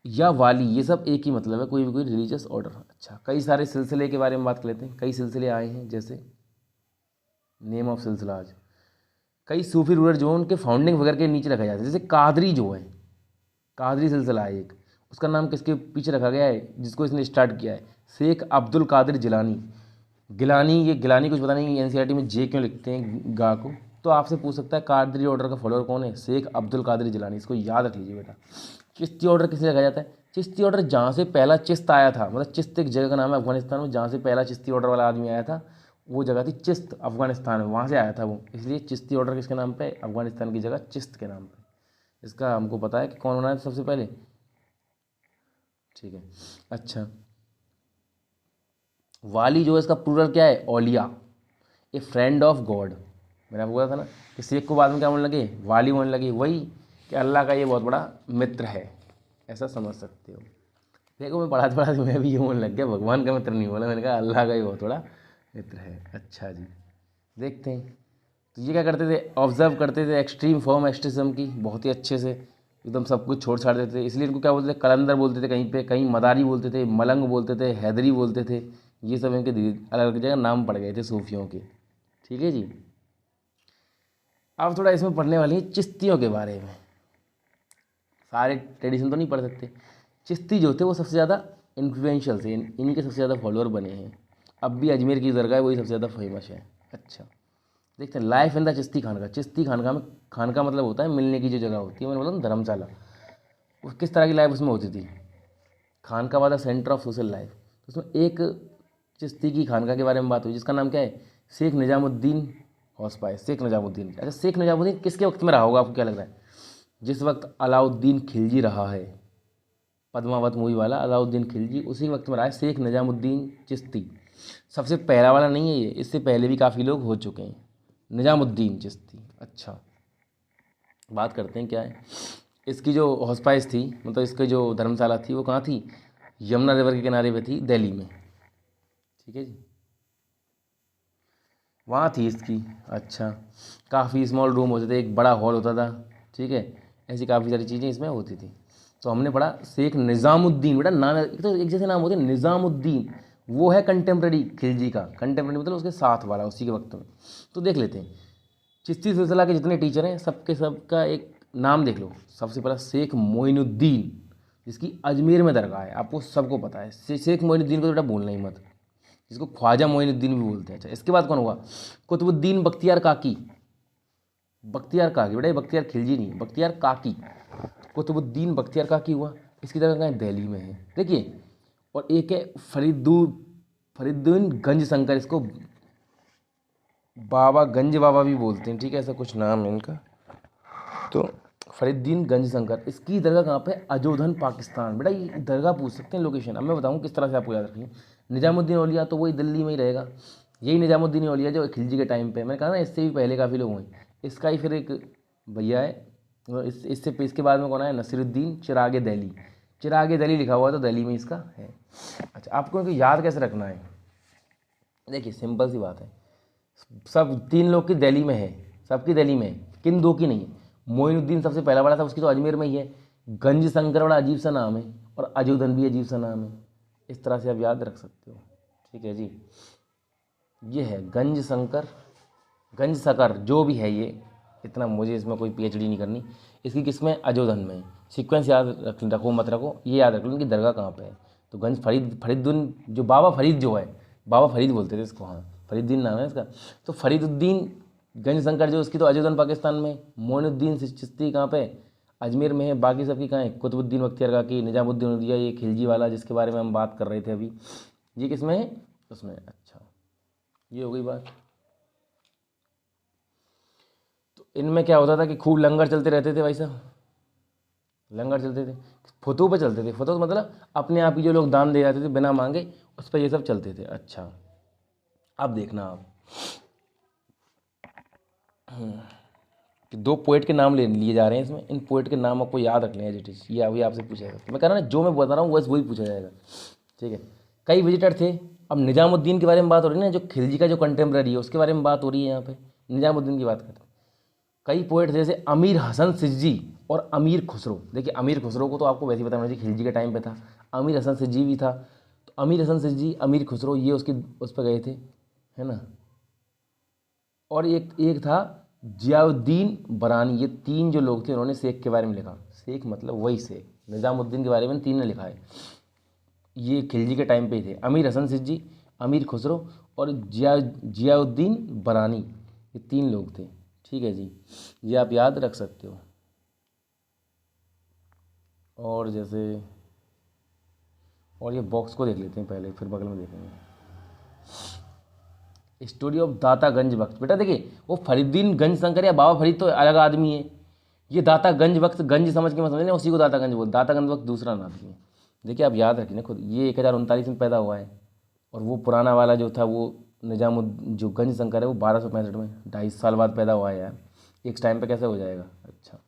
या वाली, ये सब एक ही मतलब है, कोई भी कोई रिलीजियस ऑर्डर। अच्छा, कई सारे सिलसिले के बारे में बात कर लेते हैं। कई सिलसिले आए हैं, जैसे नेम ऑफ सिलसिला, आज कई सूफी रूलर जो हैं उनके फाउंडिंग वगैरह के नीचे रखा जाता है। जैसे कादरी जो है, कादरी सिलसिला है एक, उसका नाम किसके पीछे रखा गया है? जिसको इसने स्टार्ट किया है, शेख अब्दुल कादिर जिलानी। गिलानी, ये गिलानी कुछ पता नहीं एनसीईआरटी में जे क्यों लिखते हैं गा को, तो आपसे पूछ सकता है कादरी ऑर्डर का फॉलोअर कौन है? शेख अब्दुल कादिर जिलानी, इसको याद रख लीजिए बेटा। चिश्ती ऑर्डर किसे रखा जाता है? चिश्ती ऑर्डर जहाँ से पहला चिश्त आया था, मतलब चिश्त एक जगह का नाम है अफगानिस्तान में, जहाँ से पहला चिश्ती ऑर्डर वाला आदमी आया था वो जगह थी चिश्त, अफगानिस्तान में, वहाँ से आया था वो, इसलिए चिश्ती ऑर्डर किसके नाम पे? अफगानिस्तान की जगह चिश्त के नाम पे। इसका हमको पता है कि कौन बनाया था सबसे पहले, ठीक है। अच्छा, वाली जो है इसका प्लूरल क्या है? औलिया, ए फ्रेंड ऑफ गॉड। मैंने आपको बोला था ना कि शेख को बाद में क्या बोलने लगे? वाली बोलने लगे, वही कि अल्लाह का ये बहुत बड़ा मित्र है, ऐसा समझ सकते हो। देखो मैं पढ़ाते पढ़ाते मैं भी ये बोलने लग गया, भगवान का मित्र नहीं बोला, मैंने कहा अल्लाह का ये बहुत बड़ा मित्र है। अच्छा जी, देखते हैं। तो ये क्या करते थे? ऑब्जर्व करते थे एक्सट्रीम फॉर्म एस्टिज्म की बहुत ही अच्छे से, एकदम सब कुछ छोड़ छाड़ देते थे। इसलिए इनको क्या बोलते थे? कलंदर बोलते थे, कहीं पे कहीं मदारी बोलते थे, मलंग बोलते थे, हैदरी बोलते थे। ये सब इनके अलग अलग जगह नाम पड़ गए थे सूफियों के, ठीक है जी। अब थोड़ा इसमें पढ़ने वाली है चिश्तियों के बारे में। सारे ट्रेडिशन तो नहीं पढ़ सकते। चिश्ती जो थे वो सबसे ज़्यादा इन्फ्लुएंशियल थे, इनके सबसे ज़्यादा फॉलोअर बने हैं। अब भी अजमेर की दरगाह है वही सबसे ज़्यादा फेमस है। अच्छा, देखते हैं life in the Chishti khanqah. Chishti khanqah में, खानका मतलब होता है मिलने की जो जगह होती है, मैंने बोला धर्मशाला। वो किस तरह की लाइफ उसमें होती थी? खानका वाला सेंटर ऑफ सोशल लाइफ। तो उसमें एक चिश्ती की खानका के बारे में बात हुई जिसका नाम क्या है? शेख निजामुद्दीन हौसपाई, शेख निजामुद्दीन। अच्छा, शेख निजामुद्दीन किसके वक्त में रहा होगा, आपको क्या लग रहा है? जिस वक्त अलाउद्दीन खिलजी रहा है, पद्मावत मूवी वाला अलाउद्दीन खिलजी, उसी वक्त में रहा है शेख निजामुद्दीन चिश्ती। सबसे पहला वाला नहीं है ये, इससे पहले भी काफ़ी लोग हो चुके हैं, निजामुद्दीन चिश्ती। अच्छा, बात करते हैं क्या है इसकी जो हॉस्पाइस थी, मतलब इसकी जो धर्मशाला थी वो कहाँ थी? यमुना रिवर के किनारे पे थी, दिल्ली में, ठीक है जी, वहाँ थी इसकी। अच्छा, काफ़ी स्मॉल रूम होते थे, एक बड़ा हॉल होता था, ठीक है। ऐसी काफ़ी सारी चीज़ें इसमें होती थी। तो हमने पढ़ा शेख निज़ामुद्दीन, बेटा नाम एक तो एक जैसे नाम होते हैं, निज़ामुद्दीन वो है कंटेम्प्रेरी खिलजी का, कंटेम्प्रेरी मतलब उसके साथ वाला, उसी के वक्त में। तो देख लेते हैं चिश्ती सिलसिला के जितने टीचर हैं सबके सबका एक नाम देख लो। सबसे पहला शेख मोइनुद्दीन, जिसकी अजमेर में दरगाह है, आपको सबको पता है। शेख मोइनुद्दीन को बेटा भूलना ही मत, जिसको ख्वाजा मोइनुद्दीन भी बोलते हैं। अच्छा, इसके बाद कौन हुआ? कुतुबुद्दीन बख्तियार काकी। बख्तियार काकी बेटा, ये बख्तियार खिलजी नहीं, बख्तियार काकी, कुतुबुद्दीन बख्तियार काकी हुआ। इसकी जगह कहाँ है? दिल्ली में है, देखिए। और एक है फरीदुद्दीन गंज शंकर, इसको बाबा गंज बाबा भी बोलते हैं, ठीक है, ऐसा कुछ नाम है इनका। तो फरीदुद्दीन गंज शंकर, इसकी दरगाह कहाँ पे? अजोधन पाकिस्तान। बेटा ये दरगाह पूछ सकते हैं लोकेशन, अब मैं बताऊँ किस तरह से आपको याद रखिए। निजामुद्दीन औलिया तो वही दिल्ली में ही रहेगा, यही निजामुद्दीन औलिया जो खिलजी के टाइम पे, मैंने कहा ना इससे भी पहले काफ़ी लोग हुए। इसका ही फिर एक भैया है, इससे इसके बाद में कौन है? नसीरुद्दीन चिरागे दिल्ली, चिरागे दिल्ली लिखा हुआ तो दिल्ली में इसका है। अच्छा, आपको इनको याद कैसे रखना है? देखिए सिंपल सी बात है, सब 3 लोग की दिल्ली में है, सबकी दिल्ली में है, किन 2 की नहीं है। मोइनुद्दीन सबसे पहला बड़ा था, उसकी तो अजमेर में ही है। गंज शंकर बड़ा अजीब सा नाम है, और अजूदन भी अजीब सा नाम है। इस तरह से आप याद रख सकते हो। ठीक है जी, ये है गंज शंकर, गंज सकर, जो भी है ये, इतना मुझे इसमें कोई पीएचडी नहीं करनी। इसकी किसमें? अजोधन में। सीक्वेंस याद रखो मत रखो, ये याद रख लो कि दरगाह कहाँ पे है। तो गंज फरीदुद्दीन, जो बाबा फरीद जो है, बाबा फरीद बोलते थे इसको, हाँ फरीदुद्दीन नाम है इसका। तो फरीदुद्दीन गंज शंकर जो, उसकी तो अजोधन पाकिस्तान में। मोइनुद्दीन चिश्ती कहाँ पे? अजमेर में है। बाकी सबकी कहाँ है? कुतुबुद्दीन बख्तियारका की, निजामुद्दीन औलिया, ये खिलजी वाला जिसके बारे में हम बात कर रहे थे अभी, ये किसमें है? उसमें। अच्छा, ये हो गई बात। तो इनमें क्या होता था कि खूब लंगर चलते रहते थे भाई साहब, लंगर चलते थे, फतू पे चलते थे। फतू मतलब अपने आप ही जो लोग दान दे जाते थे बिना मांगे, उस पर ये सब चलते थे। अच्छा, अब देखना आप कि 2 पोएट के नाम ले लिए जा रहे हैं इसमें। इन पोएट के नाम आपको याद रखने हैं एज इट इज, ये अभी आपसे पूछा जाएगा। मैं कह रहा ना, जो मैं बता रहा हूँ बस वही पूछा जाएगा। ठीक है, कई विजिटर थे। अब निजामुद्दीन के बारे में बात हो रही है ना, जो खिलजी का जो कंटेम्प्रेरी है उसके बारे में बात हो रही है यहाँ पे, निजामुद्दीन की बात करते हैं। कई पोएट जैसे अमीर हसन सिज्जी और अमीर खुसरो। देखिए अमीर खुसरो को तो आपको वैसे ही पता होना चाहिए, खिलजी के टाइम पे था। अमीर हसन सिज्जी भी था। तो अमीर हसन सिज्जी, अमीर खुसरो, ये उसकी उस पर गए थे, है ना। और एक था जियाउद्दीन बरानी। ये 3 जो लोग थे उन्होंने शेख के बारे में लिखा। शेख मतलब वही शेख, निज़ामुद्दीन के बारे में 3 ने लिखा है। ये खिलजी के टाइम पे ही थे, अमीर हसन सिज्जी, अमीर खुसरो और जियाउद्दीन बरानी। ये 3 लोग थे। ठीक है जी, ये आप याद रख सकते हो। और जैसे, और ये बॉक्स को देख लेते हैं पहले, फिर बगल में देखेंगे। स्टोरी ऑफ दाता गंज वक्त। बेटा देखिए, वो फरीदुद्दीन गंज शंकर या बाबा फरीद तो अलग आदमी है। ये दाता गंज वक्त, गंज समझ के मत समझना, उसी को दाता गंज बोल, दाता गंज वक्त दूसरा नाम है। देखिए आप याद रखिए खुद, ये 1039 में पैदा हुआ है, और वो पुराना वाला जो था वो जो गंज शंकर है वो 1265 में, 2.5 साल बाद पैदा हुआ है यार। एक टाइम पे कैसे हो जाएगा? अच्छा,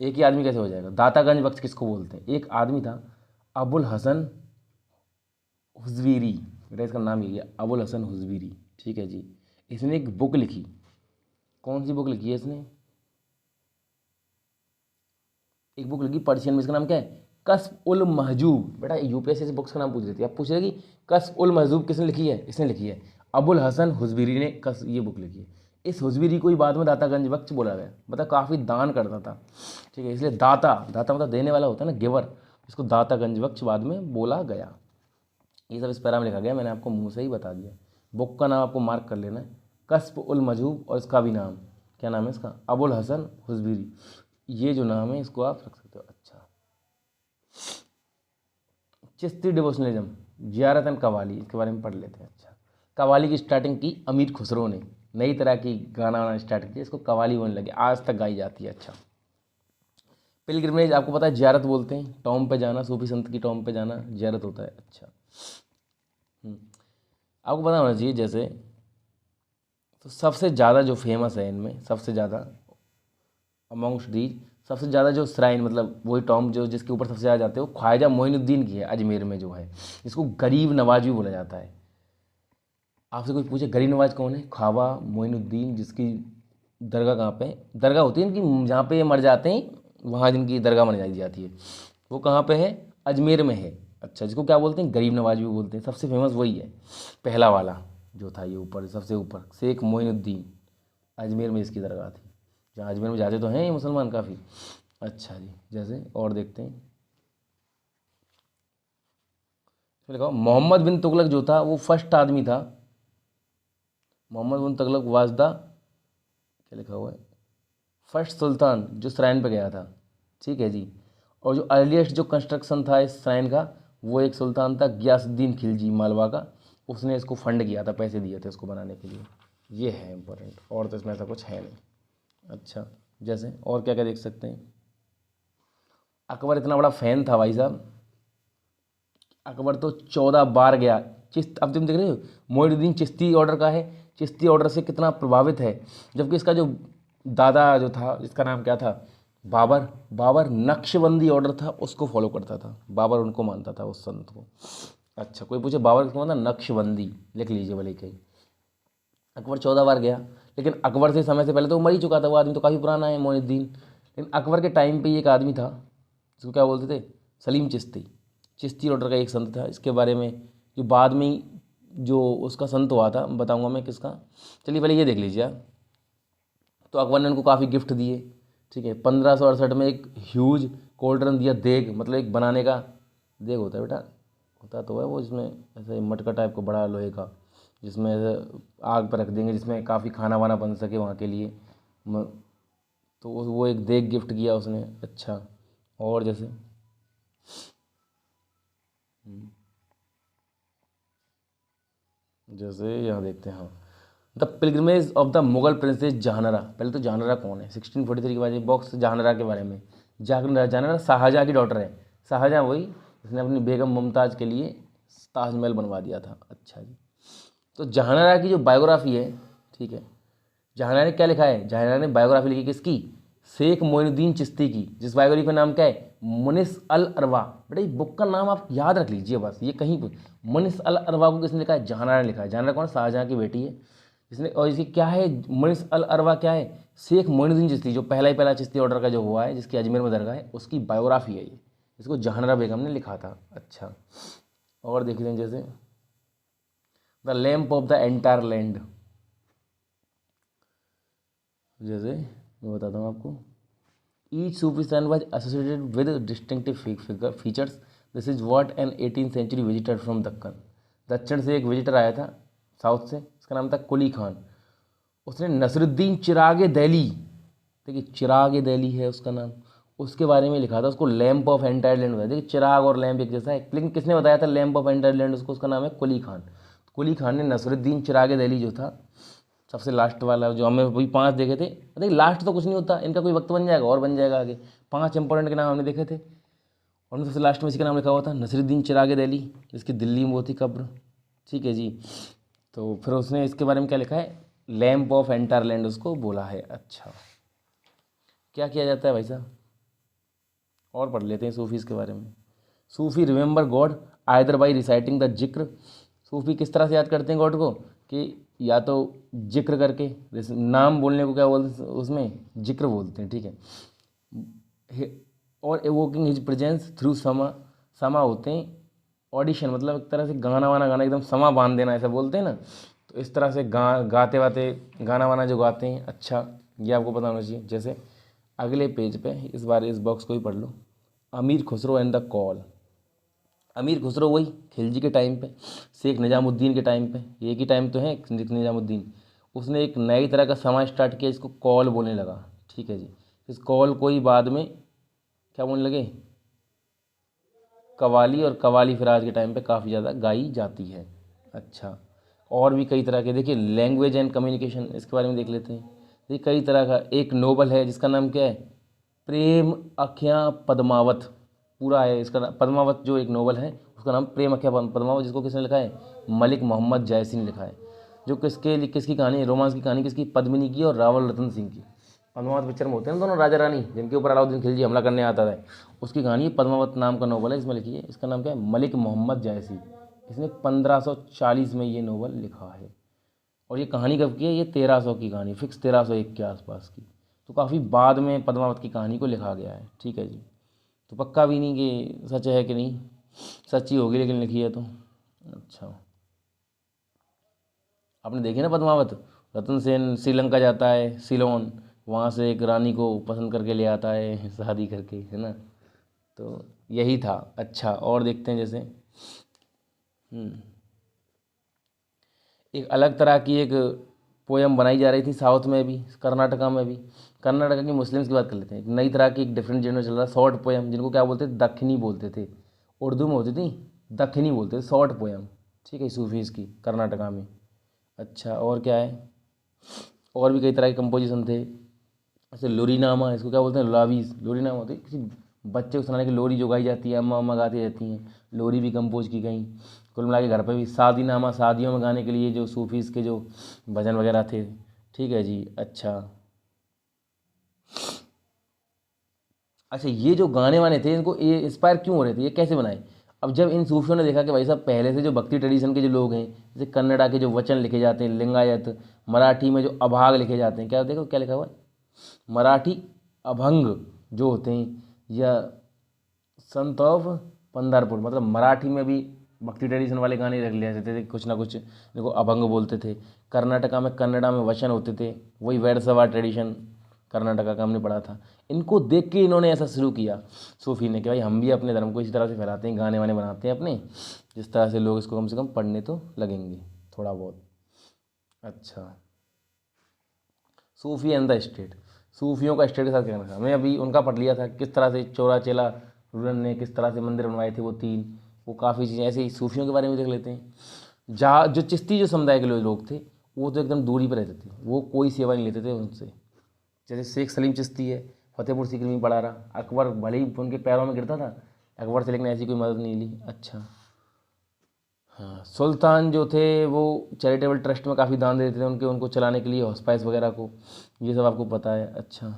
एक ही आदमी कैसे हो जाएगा? दातागंज वक्त किसको बोलते हैं? एक आदमी था अबुल हसन हुजवीरी, बेटा इसका नाम यही है, अबुल हसन हुजवीरी। ठीक है जी, इसने एक बुक लिखी। कौन सी बुक लिखी है इसने? एक बुक लिखी पर्शियन में, इसका नाम क्या है? कस्ब उल महजूब। बेटा यूपीएससी से बुक्स का नाम पूछ रही थी, आप पूछ रहे कि कस्ब उल महजूब किसने लिखी है? इसने लिखी है, अबुल हसन हुजवीरी ने ये बुक लिखी है। इस हुजवीरी को ही बाद में दातागंज वक्त बोला गया, मतलब काफ़ी दान करता था। ठीक है, इसलिए दाता, दाता मतलब देने वाला होता है ना, गिवर, इसको दातागंज वक्त बाद में बोला गया। ये सब इस पैरा में लिखा गया, मैंने आपको मुंह से ही बता दिया। बुक का नाम आपको मार्क कर लेना है, कस्ब उल महजूब, और इसका भी नाम क्या नाम है इसका? अबुल हसन हुजवीरी। ये जो नाम है इसको आप रख सकते हो। अच्छा, चिश्ती डिवोशनलिज्म, जियारत एंड कवाली, इसके बारे में पढ़ लेते हैं। अच्छा, कवाली की स्टार्टिंग की अमीर खुसरो ने, नई तरह की गाना वाना स्टार्ट किया, इसको कवाली बोलने लगे, आज तक गाई जाती है। अच्छा, पिलग्रिमेज आपको पता है, जियारत बोलते हैं, टॉम पे जाना, सूफी संत की टॉम पे जाना जियारत होता है। अच्छा, आपको पता होना चाहिए जैसे, तो सबसे ज़्यादा जो फेमस है इनमें, सबसे ज़्यादा अमॉन्ग्स्ट दीज, सबसे ज़्यादा जो श्राइन, मतलब वही टॉम जो जिसके ऊपर सबसे ज़्यादा जाते हैं, वो ख्वाजा मोइनुद्दीन की है, अजमेर में जो है, जिसको गरीब नवाज भी बोला जाता है। आपसे कोई पूछे गरीब नवाज कौन है? ख्वाजा मोइनुद्दीन, जिसकी दरगाह कहाँ पे? दरगाह होती है इनकी, जहाँ पे ये मर जाते हैं वहाँ जिनकी दरगाह मनाई जाती है, वो कहाँ पे है? अजमेर में है। अच्छा, जिसको क्या बोलते हैं? गरीब नवाज भी बोलते हैं। सबसे फेमस वही है, पहला वाला जो था, ये ऊपर सबसे ऊपर, शेख मोइनुद्दीन, अजमेर में इसकी दरगाह थी। जहाँ अजमेर में जाते तो हैं ये मुसलमान काफ़ी। अच्छा जी, जैसे और देखते हैं, लिखा मोहम्मद बिन तुगलक जो था वो फर्स्ट आदमी था। मोहम्मद बिन तुगलक वाज द, क्या लिखा हुआ है, फर्स्ट सुल्तान जो श्राइन पे गया था। ठीक है जी, और जो अर्लीस्ट जो कंस्ट्रक्शन था इस श्राइन का, वो एक सुल्तान था गियासुद्दीन खिलजी मालवा का, उसने इसको फंड किया था, पैसे दिए थे इसको बनाने के लिए। ये है इम्पोर्टेंट, और तो इसमें ऐसा कुछ है नहीं। अच्छा, जैसे और क्या क्या देख सकते हैं, अकबर इतना बड़ा फ़ैन था भाई साहब, अकबर तो 14 बार गया अब तुम देख रहे हो मोइनुद्दीन चिश्ती ऑर्डर का है, चिश्ती ऑर्डर से कितना प्रभावित है, जबकि इसका जो दादा जो था, इसका नाम क्या था, बाबर बाबर नक्शबंदी ऑर्डर था उसको फॉलो करता था, बाबर उनको मानता था उस संत को। अच्छा, कोई पूछे बाबर किसको मानता, नक्शबंदी, लिख लीजिए भले कहीं। अकबर 14 बार गया, लेकिन अकबर से समय से पहले तो वो मर ही चुका था, वो आदमी तो काफ़ी पुराना है मोइनुद्दीन। लेकिन अकबर के टाइम पे एक आदमी था जिसको क्या बोलते थे, सलीम चिश्ती। चिश्ती ऑर्डर का एक संत था, इसके बारे में जो बाद में जो उसका संत हुआ था बताऊंगा मैं किसका। चलिए पहले ये देख लीजिए आप। तो अकबर ने उनको काफ़ी गिफ्ट दिए, ठीक है। 1568 में एक ह्यूज कोल्ड्रन दिया, देग मतलब एक बनाने का देग होता है बेटा, होता तो है वो, जिसमें ऐसे मटका टाइप का बड़ा लोहे का, जिसमें ऐसे आग पर रख देंगे, जिसमें काफ़ी खाना वाना बन सके वहाँ के लिए। म- तो वो एक देग गिफ्ट किया उसने। अच्छा, और जैसे जैसे यहाँ देखते हैं, हाँ, the pilgrimage of the Mughal princess Jahanara. पहले तो जहानरा कौन है, 1643 के बाद बॉक्स जहानरा के बारे में। जहानरा जहानरा शाहजहाँ की डॉटर है। शाहजहाँ वही जिसने अपनी बेगम मुमताज़ के लिए ताजमहल बनवा दिया था। अच्छा जी। तो जहानरा की जो बायोग्राफी है, ठीक है, जहानरा ने क्या लिखा है, जहानरा ने बायोग्राफी लिखी किसकी, शेख मोइनुद्दीन चिश्ती की, जिस बायोग्राफी का नाम क्या है, मुनिस अल अरवा। बेटा ये बुक का नाम आप याद रख लीजिए बस, ये कहीं पर मुनिस अल अरवा को किसने लिखा है, जहानरा ने लिखा है। जहानरा कौन, शाहजहाँ की बेटी है इसने। और इसकी क्या है, मुनिस अल अरवा क्या है, शेख मोइनुद्दीन चिश्ती, जो पहला ही पहला चिश्ती ऑर्डर का जो हुआ है, जिसकी अजमेर में दरगाह है, उसकी बायोग्राफी है ये। इसको जहानरा बेगम ने लिखा था। अच्छा, और देख लें जैसे the lamp of the entire land. जैसे मैं बताता हूँ आपको, each Sufi saint was associated with distinctive features. This is what an 18th century visitor from Deccan. दक्षिण से एक विजिटर आया था, साउथ से, उसका नाम था कुली खान। उसने नसरुद्दीन चिराग दिल्ली, देखिए चिराग दिल्ली है उसका नाम, उसके बारे में लिखा था। उसको लैम्प ऑफ एंटायर लैंड बताया। देखिए चिराग और लैम्प एक जैसा है, लेकिन किसने बताया था लैम्प ऑफ एंटायर लैंड उसको, उसका नाम है कुली खान। कुली खान ने नसरुद्दीन चिराग दिल्ली जो था, सबसे लास्ट वाला जो हमें वही 5 देखे थे। देखिए लास्ट तो कुछ नहीं होता, इनका कोई वक्त बन जाएगा और बन जाएगा आगे। 5 इंपॉर्टेंट के नाम हमने देखे थे, और उनमें सबसे लास्ट में इसी का नाम लिखा हुआ था, नसरुद्दीन चिराग दिल्ली, जिसकी दिल्ली में वो थी कब्र। ठीक है जी। तो फिर उसने इसके बारे में क्या लिखा है, लैम्प ऑफ एंटायर लैंड उसको बोला है। अच्छा, क्या किया जाता है भाई साहब, और पढ़ लेते हैं सूफीज़ के बारे में। Sufi remember God either by reciting the zikr. Sufi किस तरह से याद करते हैं गॉड को, कि या तो जिक्र करके, जैसे नाम बोलने को क्या बोलते हैं उसमें, जिक्र बोलते हैं, ठीक है। और एवोकिंग हिज प्रेजेंस थ्रू समा, समा होते हैं ऑडिशन, मतलब एक तरह से गाना वाना गाना, एकदम समा बांध देना ऐसा बोलते हैं ना। तो इस तरह से गाते वाते गाना वाना जो गाते हैं। अच्छा, ये आपको पता होना चाहिए। जैसे अगले पेज पे इस बार इस बॉक्स को ही पढ़ लो, अमीर खुसरो एंड द कॉल। अमीर खुसरो वही खिलजी के टाइम पे, शेख निजामुद्दीन के टाइम पे, एक ही टाइम तो है निजामुद्दीन। उसने एक नई तरह का समाज स्टार्ट किया, इसको कॉल बोलने लगा। ठीक है जी। इस कॉल को ही बाद में क्या बोलने लगे, कवाली, और कवाली फिर आज के टाइम पे काफ़ी ज़्यादा गाई जाती है। अच्छा, और भी कई तरह के, देखिए लैंग्वेज एंड कम्युनिकेशन, इसके बारे में देख लेते हैं। ये कई तरह का, एक नोबल है जिसका नाम क्या है, प्रेम अख्यां पद्मावत, पूरा है इसका पद्मावत जो एक नोवेल है उसका नाम प्रेम अख्यां पद्मावत, जिसको किसने लिखा है, मलिक मोहम्मद जायसी ने लिखा है। जो किसके लिए, किसकी कहानी है, रोमांस की कहानी किसकी, पद्मिनी की और रावल रतन सिंह की। पद्मावत पिक्चर में होते हैं ना दोनों राजा रानी, जिनके ऊपर अलाउद्दीन खिलजी हमला करने आता है, उसकी कहानी पद्मावत नाम का नोवेल है, इसमें लिखी है। इसका नाम क्या है, मलिक मोहम्मद जायसी। इसने 1540 में ये नोवेल लिखा है। और ये कहानी कब की है, ये 1300 की कहानी, फिक्स 1301 के आसपास की। तो काफ़ी बाद में पद्मावत की कहानी को लिखा गया है। ठीक है जी। तो पक्का भी नहीं कि सच है कि नहीं, सच्ची होगी लेकिन लिखी है तो। अच्छा, आपने देखी ना पद्मावत, रतन सेन श्रीलंका जाता है, सिलोन, वहाँ से एक रानी को पसंद करके ले आता है शादी करके, है ना। तो यही था। अच्छा, और देखते हैं जैसे एक अलग तरह की एक पोयम बनाई जा रही थी साउथ में भी, कर्नाटका में भी। कर्नाटका की मुस्लिम्स की बात कर लेते हैं। एक नई तरह की एक डिफरेंट जेनर चल रहा है, शॉर्ट पोयम, जिनको क्या बोलते थे, दखनी बोलते थे। उर्दू में होती थी, दखनी बोलते थे, शॉर्ट पोयम। ठीक है, सूफीज़ की कर्नाटका में। अच्छा, और क्या है, और भी कई तरह के कंपोजिशन थे। जैसे लोरीनामा, इसको क्या बोलते हैं, लावीज। लोरीनामा होती है किसी बच्चे को सुनाने की लोरी जो गाई जाती है, अम्मा अम्मा गाती रहती हैं, लोरी भी कंपोज की गई। कुल मिला के घर पे भी शादीनामा, शादियों में गाने के लिए जो सूफीज़ के जो भजन वगैरह थे। ठीक है जी। अच्छा, अच्छा, ये जो गाने वाने थे इनको ये इंस्पायर क्यों हो रहे थे, ये कैसे बनाए? अब जब इन सूफियों ने देखा कि भाई साहब पहले से जो भक्ति ट्रेडिशन के जो लोग हैं, जैसे कन्नड़ा के जो वचन लिखे जाते हैं, लिंगायत, मराठी में जो अभाग लिखे जाते हैं, क्या देखो क्या लिखा हुआ है, मराठी अभंग जो होते हैं, या संत ऑफ पंढरपुर, मतलब मराठी में भी भक्ति ट्रेडिशन वाले गाने रख लिया जाते थे, कुछ ना कुछ देखो अभंग बोलते थे। कर्नाटका में कन्नड़ा में वचन होते थे, वही वैरसवा ट्रेडिशन कर्नाटका का हमने पढ़ा था। इनको देख के इन्होंने ऐसा शुरू किया सूफी ने कि भाई हम भी अपने धर्म को इसी तरह से फैलाते हैं, गाने वाने बनाते हैं अपने, जिस तरह से लोग इसको कम से कम पढ़ने तो लगेंगे थोड़ा बहुत। अच्छा, सूफी एंड द स्टेट, सूफियों का स्टेट के साथ क्या रखा, मैं अभी उनका पढ़ लिया था, किस तरह से चोरा चेला रुलन ने किस तरह से मंदिर बनवाए थे वो तीन, वो काफ़ी चीज़ें ऐसे ही सूफियों के बारे में देख लेते हैं। जहाँ जो चिश्ती जो समुदाय के लोग थे वो तो एकदम दूरी पर रहते थे, वो कोई सेवा नहीं लेते थे उनसे। जैसे शेख सलीम चिश्ती है, फतेहपुर सीकरी में पढ़ा रहा, अकबर भले ही उनके पैरों में गिरता था, अकबर से लेकिन ऐसी कोई मदद नहीं ली। अच्छा, हाँ, सुल्तान जो थे वो चैरिटेबल ट्रस्ट में काफ़ी दान देते थे उनको चलाने के लिए, हॉस्पाइस वगैरह को, ये सब आपको पता है। अच्छा,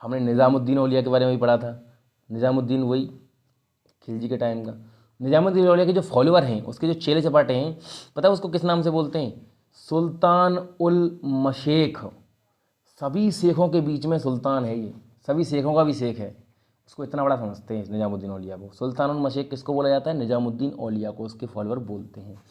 हमने निज़ामुद्दीन औलिया के बारे में भी पढ़ा था। निज़ामुद्दीन वही खिलजी के टाइम का। निज़ामुद्दीन औलिया के जो फॉलोअर हैं, उसके जो चेले चपाटे हैं, पता है उसको किस नाम से बोलते हैं? सुल्तान उल मशेख। सभी शेखों के बीच में सुल्तान है ये, सभी शेखों का भी शेख है, उसको इतना बड़ा समझते हैं निज़ामुद्दीन औलिया को। सुल्तान उल मशेख किसको बोला जाता है? निज़ामुद्दीन औलिया को, उसके फॉलोअर बोलते हैं,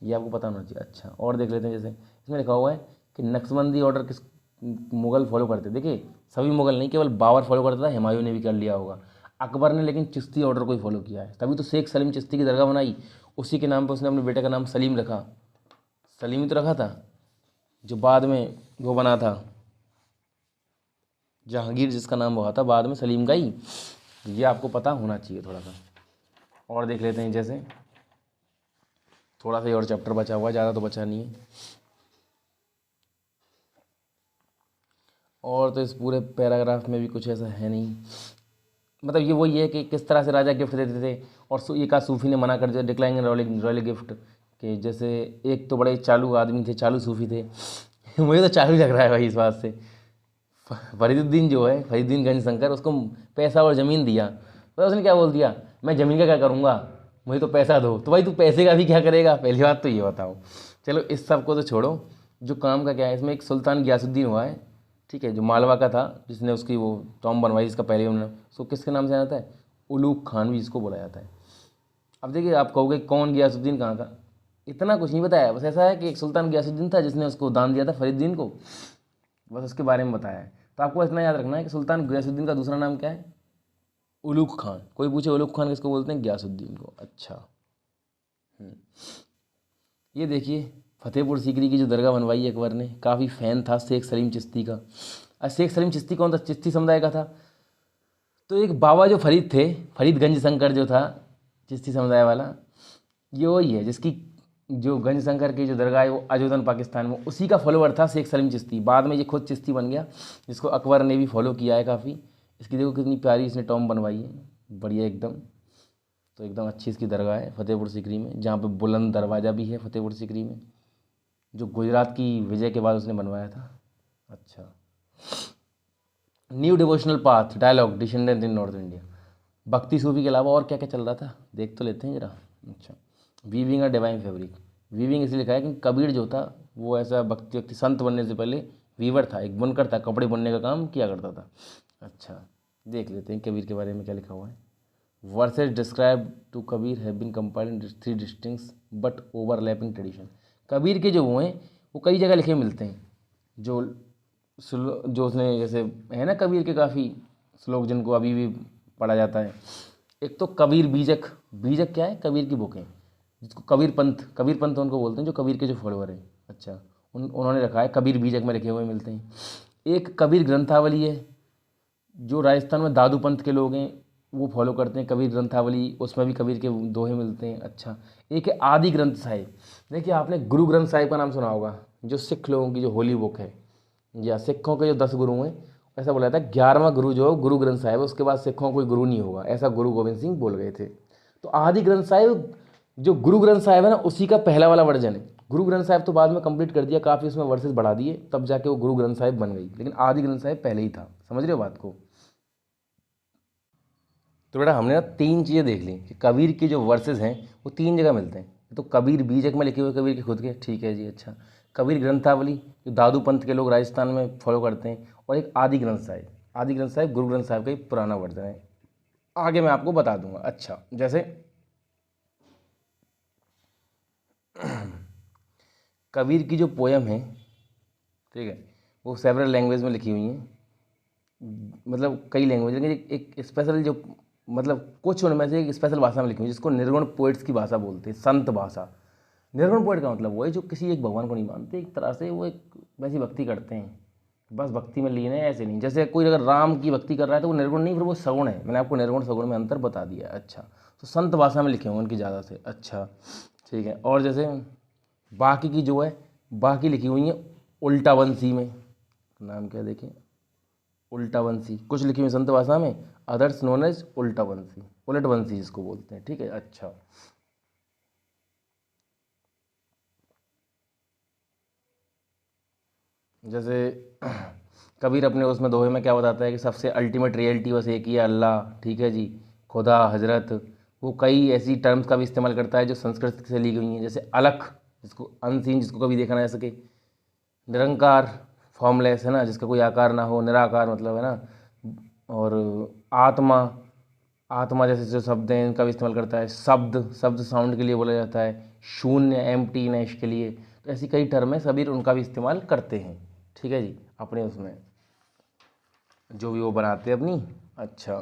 ये आपको पता होना चाहिए। अच्छा, और देख लेते हैं, जैसे इसमें लिखा हुआ है कि नक्शबंदी ऑर्डर किस मुग़ल फॉलो करते। देखिए सभी मुग़ल नहीं, केवल बाबर फॉलो करता था, हुमायूं ने भी कर लिया होगा, अकबर ने लेकिन चिश्ती ऑर्डर को ही फॉलो किया है, तभी तो शेख सलीम चिश्ती की दरगाह बनाई, उसी के नाम पर उसने अपने बेटे का नाम सलीम रखा। सलीम ही तो रखा था, जो बाद में वो बना था जहांगीर, जिसका नाम हुआ था बाद में सलीम का ही, ये आपको पता होना चाहिए थोड़ा सा। और देख लेते हैं, जैसे थोड़ा सा और चैप्टर बचा हुआ है, ज़्यादा तो बचा नहीं है। और तो इस पूरे पैराग्राफ में भी कुछ ऐसा है नहीं, मतलब ये वही है कि किस तरह से राजा गिफ्ट देते थे, और एक आध सूफी ने मना कर दिया, डिक्लाइन रॉयल गिफ्ट के। जैसे एक तो बड़े चालू आदमी थे, चालू सूफी थे मुझे तो चालू लग रहा है भाई इस बात से। फरीदुद्दीन जो है, फरीदुद्दीन गंज शंकर, उसको पैसा और ज़मीन दिया, तो उसने क्या बोल दिया, मैं ज़मीन का क्या करूँगा, मुझे तो पैसा दो। तो भाई तू पैसे का भी क्या करेगा, पहली बात तो ये बताओ। चलो इस सब को तो छोड़ो, जो काम का क्या है, इसमें एक सुल्तान गियासुद्दीन हुआ है, ठीक है, जो मालवा का था, जिसने उसकी वो टॉम बनवाई, जिसका पहले उन्होंने, उसको किसके नाम से जाता है? उलूग खान भी जिसको बोला जाता है। अब देखिए आप कहोगे कौन गियासुद्दीन कहाँ का, इतना कुछ नहीं बताया, बस ऐसा है कि एक सुल्तान गियासुद्दीन था जिसने उसको दान दिया था फरीदुद्दीन को, बस उसके बारे में बताया है। तो आपको इतना याद रखना है कि सुल्तान गियासुद्दीन का दूसरा नाम क्या है? उलूग खान। कोई पूछे उलूग खान किसको बोलते हैं? गियासुद्दीन को। अच्छा, ये देखिए फतेहपुर सीकरी की जो दरगाह बनवाई अकबर ने, काफ़ी फ़ैन था शेख सलीम चिश्ती का। और शेख सलीम चिश्ती कौन था? चिश्ती समुदाय का था। तो एक बाबा जो फरीद थे, फरीद गंज शंकर जो था चिश्ती समुदाय वाला, ये वही है जिसकी जो गंज शंकर की जो दरगाह है वो अजोदन पाकिस्तान में, उसी का फॉलोअर था शेख सलीम चिश्ती। बाद में ये खुद चिश्ती बन गया, जिसको अकबर ने भी फॉलो किया है काफ़ी। इसकी देखो कितनी प्यारी इसने टॉम बनवाई है, बढ़िया एकदम। तो एकदम अच्छी इसकी दरगाह है फतेहपुर सीकरी में, जहाँ पे बुलंद दरवाज़ा भी है फतेहपुर सीकरी में, जो गुजरात की विजय के बाद उसने बनवाया था। अच्छा, new devotional path dialogue descendant in North India, bhakti Sufi के अलावा और क्या क्या चल रहा था देख तो लेते हैं जरा। अच्छा, weaving a divine fabric, weaving इसलिए लिखा है कि कबीर जो था वो ऐसा भक्ति व्यक्ति संत बनने से पहले वीवर था, एक बुनकर था, कपड़े बुनने का काम किया करता था। अच्छा, देख लेते हैं कबीर के बारे में क्या लिखा हुआ है। Verses describe to Kabir have been compiled in 3 distinct but overlapping tradition. Kabir के जो वो हैं वो कई जगह लिखे मिलते हैं, जो उसने, जैसे है ना कबीर के काफ़ी श्लोक जिनको अभी भी पढ़ा जाता है। एक तो कबीर बीजक, बीजक क्या है? कबीर की बुक है, जिसको कबीर पंथ उनको बोलते हैं, जो कबीर के जो फॉलोअर हैं। अच्छा, उन्होंने रखा है, कबीर बीजक में लिखे हुए मिलते हैं। एक कबीर ग्रंथावली है, जो राजस्थान में दादू पंथ के लोग हैं वो फॉलो करते हैं कबीर ग्रंथावली, उसमें भी कबीर के दोहे मिलते हैं। अच्छा, एक है आदि ग्रंथ साहिब। देखिए आपने गुरु ग्रंथ साहिब का नाम सुना होगा, जो सिख लोगों की जो होली बुक है, या सिखों के जो 10 गुरु हैं, ऐसा बोला जाता है 11वां गुरु जो गुरु ग्रंथ साहिब है, उसके बाद सिखों कोई गुरु नहीं होगा, ऐसा गुरु गोविंद सिंह बोल गए थे। तो आदि ग्रंथ साहिब जो गुरु ग्रंथ साहिब है ना, उसी का पहला वाला वर्जन है। गुरु ग्रंथ साहिब तो बाद में कंप्लीट कर दिया, काफ़ी उसमें वर्सेस बढ़ा दिए, तब जाके वो गुरु ग्रंथ साहिब बन गई, लेकिन आदि ग्रंथ साहिब पहले ही था। समझ रहे हो बात को? तो बेटा हमने ना 3 चीज़ें देख ली कि कबीर के जो वर्सेस हैं वो 3 जगह मिलते हैं। तो कबीर बीजक में लिखे हुए कबीर के खुद के, ठीक है जी, अच्छा। कबीर ग्रंथावली जो दादू पंथ के लोग राजस्थान में फॉलो करते हैं, और एक आदि ग्रंथ साहिब। आदि ग्रंथ साहिब गुरु ग्रंथ साहिब का ही पुराना वर्जन है, आगे मैं आपको बता दूंगा। अच्छा, जैसे कबीर की जो पोयम है, ठीक है, वो सेवरल लैंग्वेज में लिखी हुई हैं, मतलब कई लैंग्वेज, लेकिन एक स्पेशल जो, मतलब कुछ उनमें से एक स्पेशल भाषा में लिखी हुई है, जिसको निर्गुण पोइट्स की भाषा बोलते हैं, संत भाषा। निर्गुण पोइट का मतलब वो है जो किसी एक भगवान को नहीं मानते, एक तरह से वो एक वैसी भक्ति करते हैं, बस भक्ति में लीन है, ऐसे नहीं। जैसे कोई अगर राम की भक्ति कर रहा है तो वो निर्गुण नहीं, फिर वो सगुण है। मैंने आपको निर्गुण सगुण में अंतर बता दिया। अच्छा, तो संत भाषा में लिखे होंगे उनकी ज़्यादा से। अच्छा, ठीक है। और जैसे बाकी की जो है, बाकी लिखी हुई है उल्टावंशी में, नाम क्या देखें, उल्टावंशी कुछ लिखी हुई संत भाषा में, अदर्स नोन एज उल्टावंशी, उलटवंशी जिसको बोलते हैं, ठीक है। अच्छा, जैसे कबीर अपने उसमें दोहे में क्या बताता है कि सबसे अल्टीमेट रियलिटी बस एक ही है, अल्लाह, ठीक है जी, खुदा, हजरत। वो कई ऐसी टर्म्स का भी इस्तेमाल करता है जो संस्कृत से ली गई हैं, जैसे अलख, जिसको अनसीन, जिसको कभी देखा ना जा सके, निरंकार, फॉर्मलेस है ना, जिसका कोई आकार ना हो, निराकार मतलब है ना, और आत्मा, आत्मा जैसे जो शब्द हैं इनका भी इस्तेमाल करता है। शब्द, शब्द साउंड के लिए बोला जाता है। शून्य, एम्प्टीनेस के लिए। तो ऐसी कई टर्म है, सभी उनका भी इस्तेमाल करते हैं, ठीक है जी, अपने उसमें जो भी वो बनाते हैं अपनी। अच्छा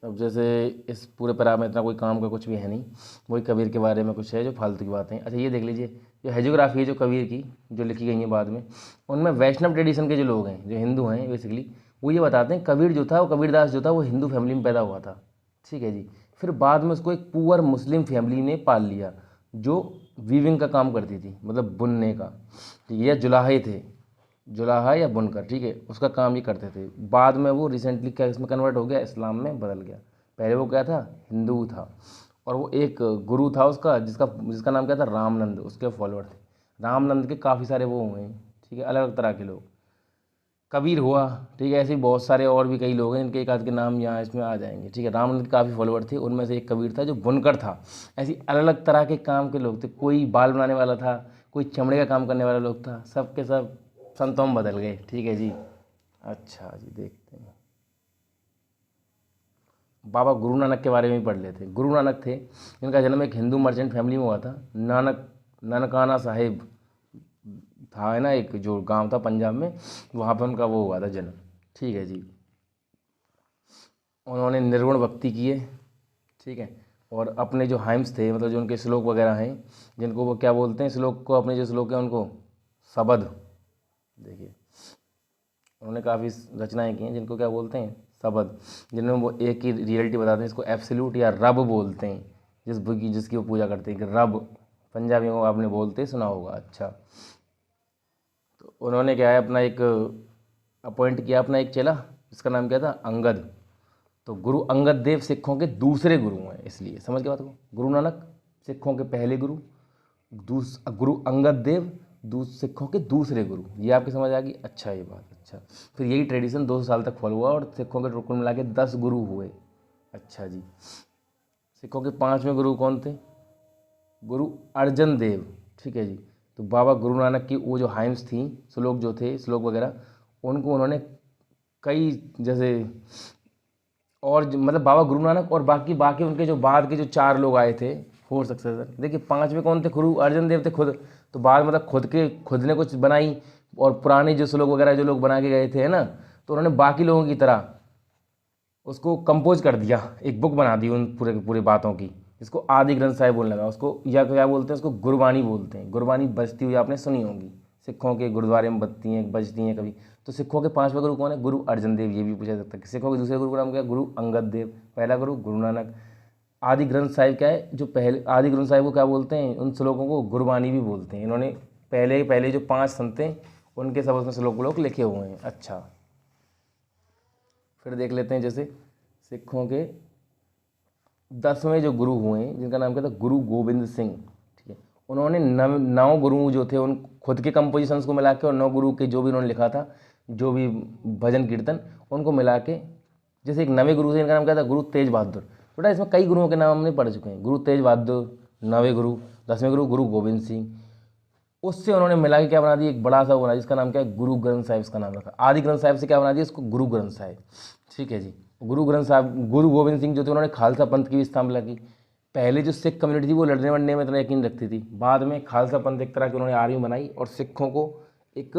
अब जैसे इस पूरे पैरा में इतना कोई काम का कुछ भी है नहीं, वही कबीर के बारे में कुछ है जो फालतू की बातें हैं। अच्छा, ये देख लीजिए, जो हेजियोग्राफी है जो कबीर की, जो लिखी गई है बाद में, उनमें वैष्णव ट्रेडिशन के जो लोग हैं, जो हिंदू हैं बेसिकली, वो ये बताते हैं कबीर जो था, वो कबीरदास जो था, वो हिंदू फैमिली में पैदा हुआ था, ठीक है जी। फिर बाद में उसको एक पुअर मुस्लिम फैमिली ने पाल लिया, जो वीविंग का काम करती थी, मतलब बुनने का, ठीक है, या जुलाहे थे, जुलाहा या बुनकर, ठीक है, उसका काम ये करते थे। बाद में वो रिसेंटली क्या इसमें कन्वर्ट हो गया, इस्लाम में बदल गया। पहले वो क्या था, हिंदू था, और वो एक गुरु था उसका, जिसका जिसका नाम क्या था, रामनंद, उसके फॉलोअर थे। रामनंद के काफ़ी सारे वो हुए हैं, ठीक है, अलग अलग तरह के लोग। कबीर हुआ, ठीक है, ऐसे ही बहुत सारे और भी कई लोग हैं, इनके एक आध के नाम यहाँ इसमें आ जाएंगे, ठीक है। रामनंद के काफ़ी फॉलोअर थे, उनमें से एक कबीर था जो बुनकर था। ऐसी अलग अलग तरह के काम के लोग थे, कोई बाल बनाने वाला था, कोई चमड़े का काम करने वाला लोग था, सब के सब संतों में बदल गए, ठीक है जी। अच्छा जी, देखते हैं, बाबा गुरु नानक के बारे में भी पढ़ लेते हैं। गुरु नानक थे, इनका जन्म एक हिंदू मर्चेंट फैमिली में हुआ था। नानक, ननकाना साहिब था, है ना, एक जो गांव था पंजाब में, वहाँ पर उनका वो हुआ था जन्म, ठीक है जी। उन्होंने निर्गुण भक्ति की है, ठीक है, और अपने जो हाइम्स थे, मतलब जो उनके श्लोक वगैरह हैं, जिनको वो क्या बोलते हैं, श्लोक को, अपने जो श्लोक हैं उनको शबद, देखिए, उन्होंने काफ़ी रचनाएं की हैं जिनको क्या बोलते हैं, शबद, जिनमें वो एक ही रियलिटी बताते हैं, इसको एब्सोल्यूट या रब बोलते हैं, जिसकी वो पूजा करते हैं कि रब, पंजाबियों को आपने बोलते सुना होगा। अच्छा, तो उन्होंने क्या है, अपना एक अपॉइंट किया, अपना एक चेला, जिसका नाम क्या था, अंगद। तो गुरु अंगद देव सिखों के दूसरे गुरु हैं, इसलिए समझ के बात को, गुरु नानक सिखों के पहले गुरु, गुरु अंगद देव सिखों के दूसरे गुरु, ये आपकी समझ आ गई। अच्छा, ये बात, अच्छा, फिर यही ट्रेडिशन 200 साल तक फॉलो हुआ और सिखों के कुल मिला के 10 गुरु हुए। अच्छा जी, सिखों के 5वें गुरु कौन थे, गुरु अर्जन देव, ठीक है जी। तो बाबा गुरु नानक की वो जो हाइम्स थी, श्लोक जो थे, श्लोक वगैरह, उनको उन्होंने कई, जैसे, और मतलब बाबा गुरु नानक और बाकी बाकी उनके जो बाद के जो 4 लोग आए थे, 4 सक्सेसर, देखिए 5वें कौन थे, गुरु अर्जन देव थे खुद। तो बाद मतलब खुद ने कुछ बनाई, और पुराने जो श्लोक वगैरह जो लोग बना के गए थे, है ना, तो उन्होंने बाकी लोगों की तरह उसको कंपोज कर दिया, एक बुक बना दी उन पूरे पूरे बातों की, जिसको आदि ग्रंथ साहिब बोलने लगा उसको, या क्या बोलते हैं उसको, गुरबानी बोलते हैं। गुरबानी बजती हुई आपने सुनी होगी, सिखों के गुरुद्वारे में बजती हैं, कभी। तो सिखों के 5वें गुरु कौन है, गुरु अर्जन देव, ये भी पूछा जाता है। सिखों के दूसरे गुरु का नाम क्या है, गुरु अंगद देव। पहला गुरु गुरु नानक। आदि ग्रंथ साहिब क्या है, जो पहले आदि ग्रंथ साहिब को क्या बोलते हैं, उन श्लोकों को गुरबानी भी बोलते हैं। इन्होंने पहले पहले जो 5 संत हैं उनके सब उसमें श्लोक लिखे हुए हैं। अच्छा, फिर देख लेते हैं, जैसे सिखों के 10वें जो गुरु हुए जिनका नाम क्या था, गुरु गोविंद सिंह, ठीक है। उन्होंने 9 गुरु जो थे उन खुद के कंपोजिशंस को मिला के और 9 गुरु के जो भी उन्होंने लिखा था, जो भी भजन कीर्तन, उनको मिला के, जैसे एक नवे गुरु थे इनका नाम क्या था, गुरु तेज बहादुर। बेटा इसमें कई गुरुओं के नाम हमने पढ़ चुके हैं, गुरु तेज बहादुर, 9वें गुरु, 10वें गुरु गुरु गोविंद सिंह। उससे उन्होंने मिला के क्या बना दिया, एक बड़ा सा बना, जिसका नाम क्या है, गुरु ग्रंथ साहिब इसका नाम रखा। आदि ग्रंथ साहिब से क्या बना दिया इसको, गुरु ग्रंथ साहिब, ठीक है जी। गुरु ग्रंथ साहिब, गुरु गोविंद सिंह जो थे उन्होंने खालसा पंथ की भी स्थापना की। पहले जो सिख कम्युनिटी थी वो लड़ने वड़ने में इतना यकीन रखती थी, बाद में खालसा पंथ एक तरह की उन्होंने आर्मी बनाई और सिखों को एक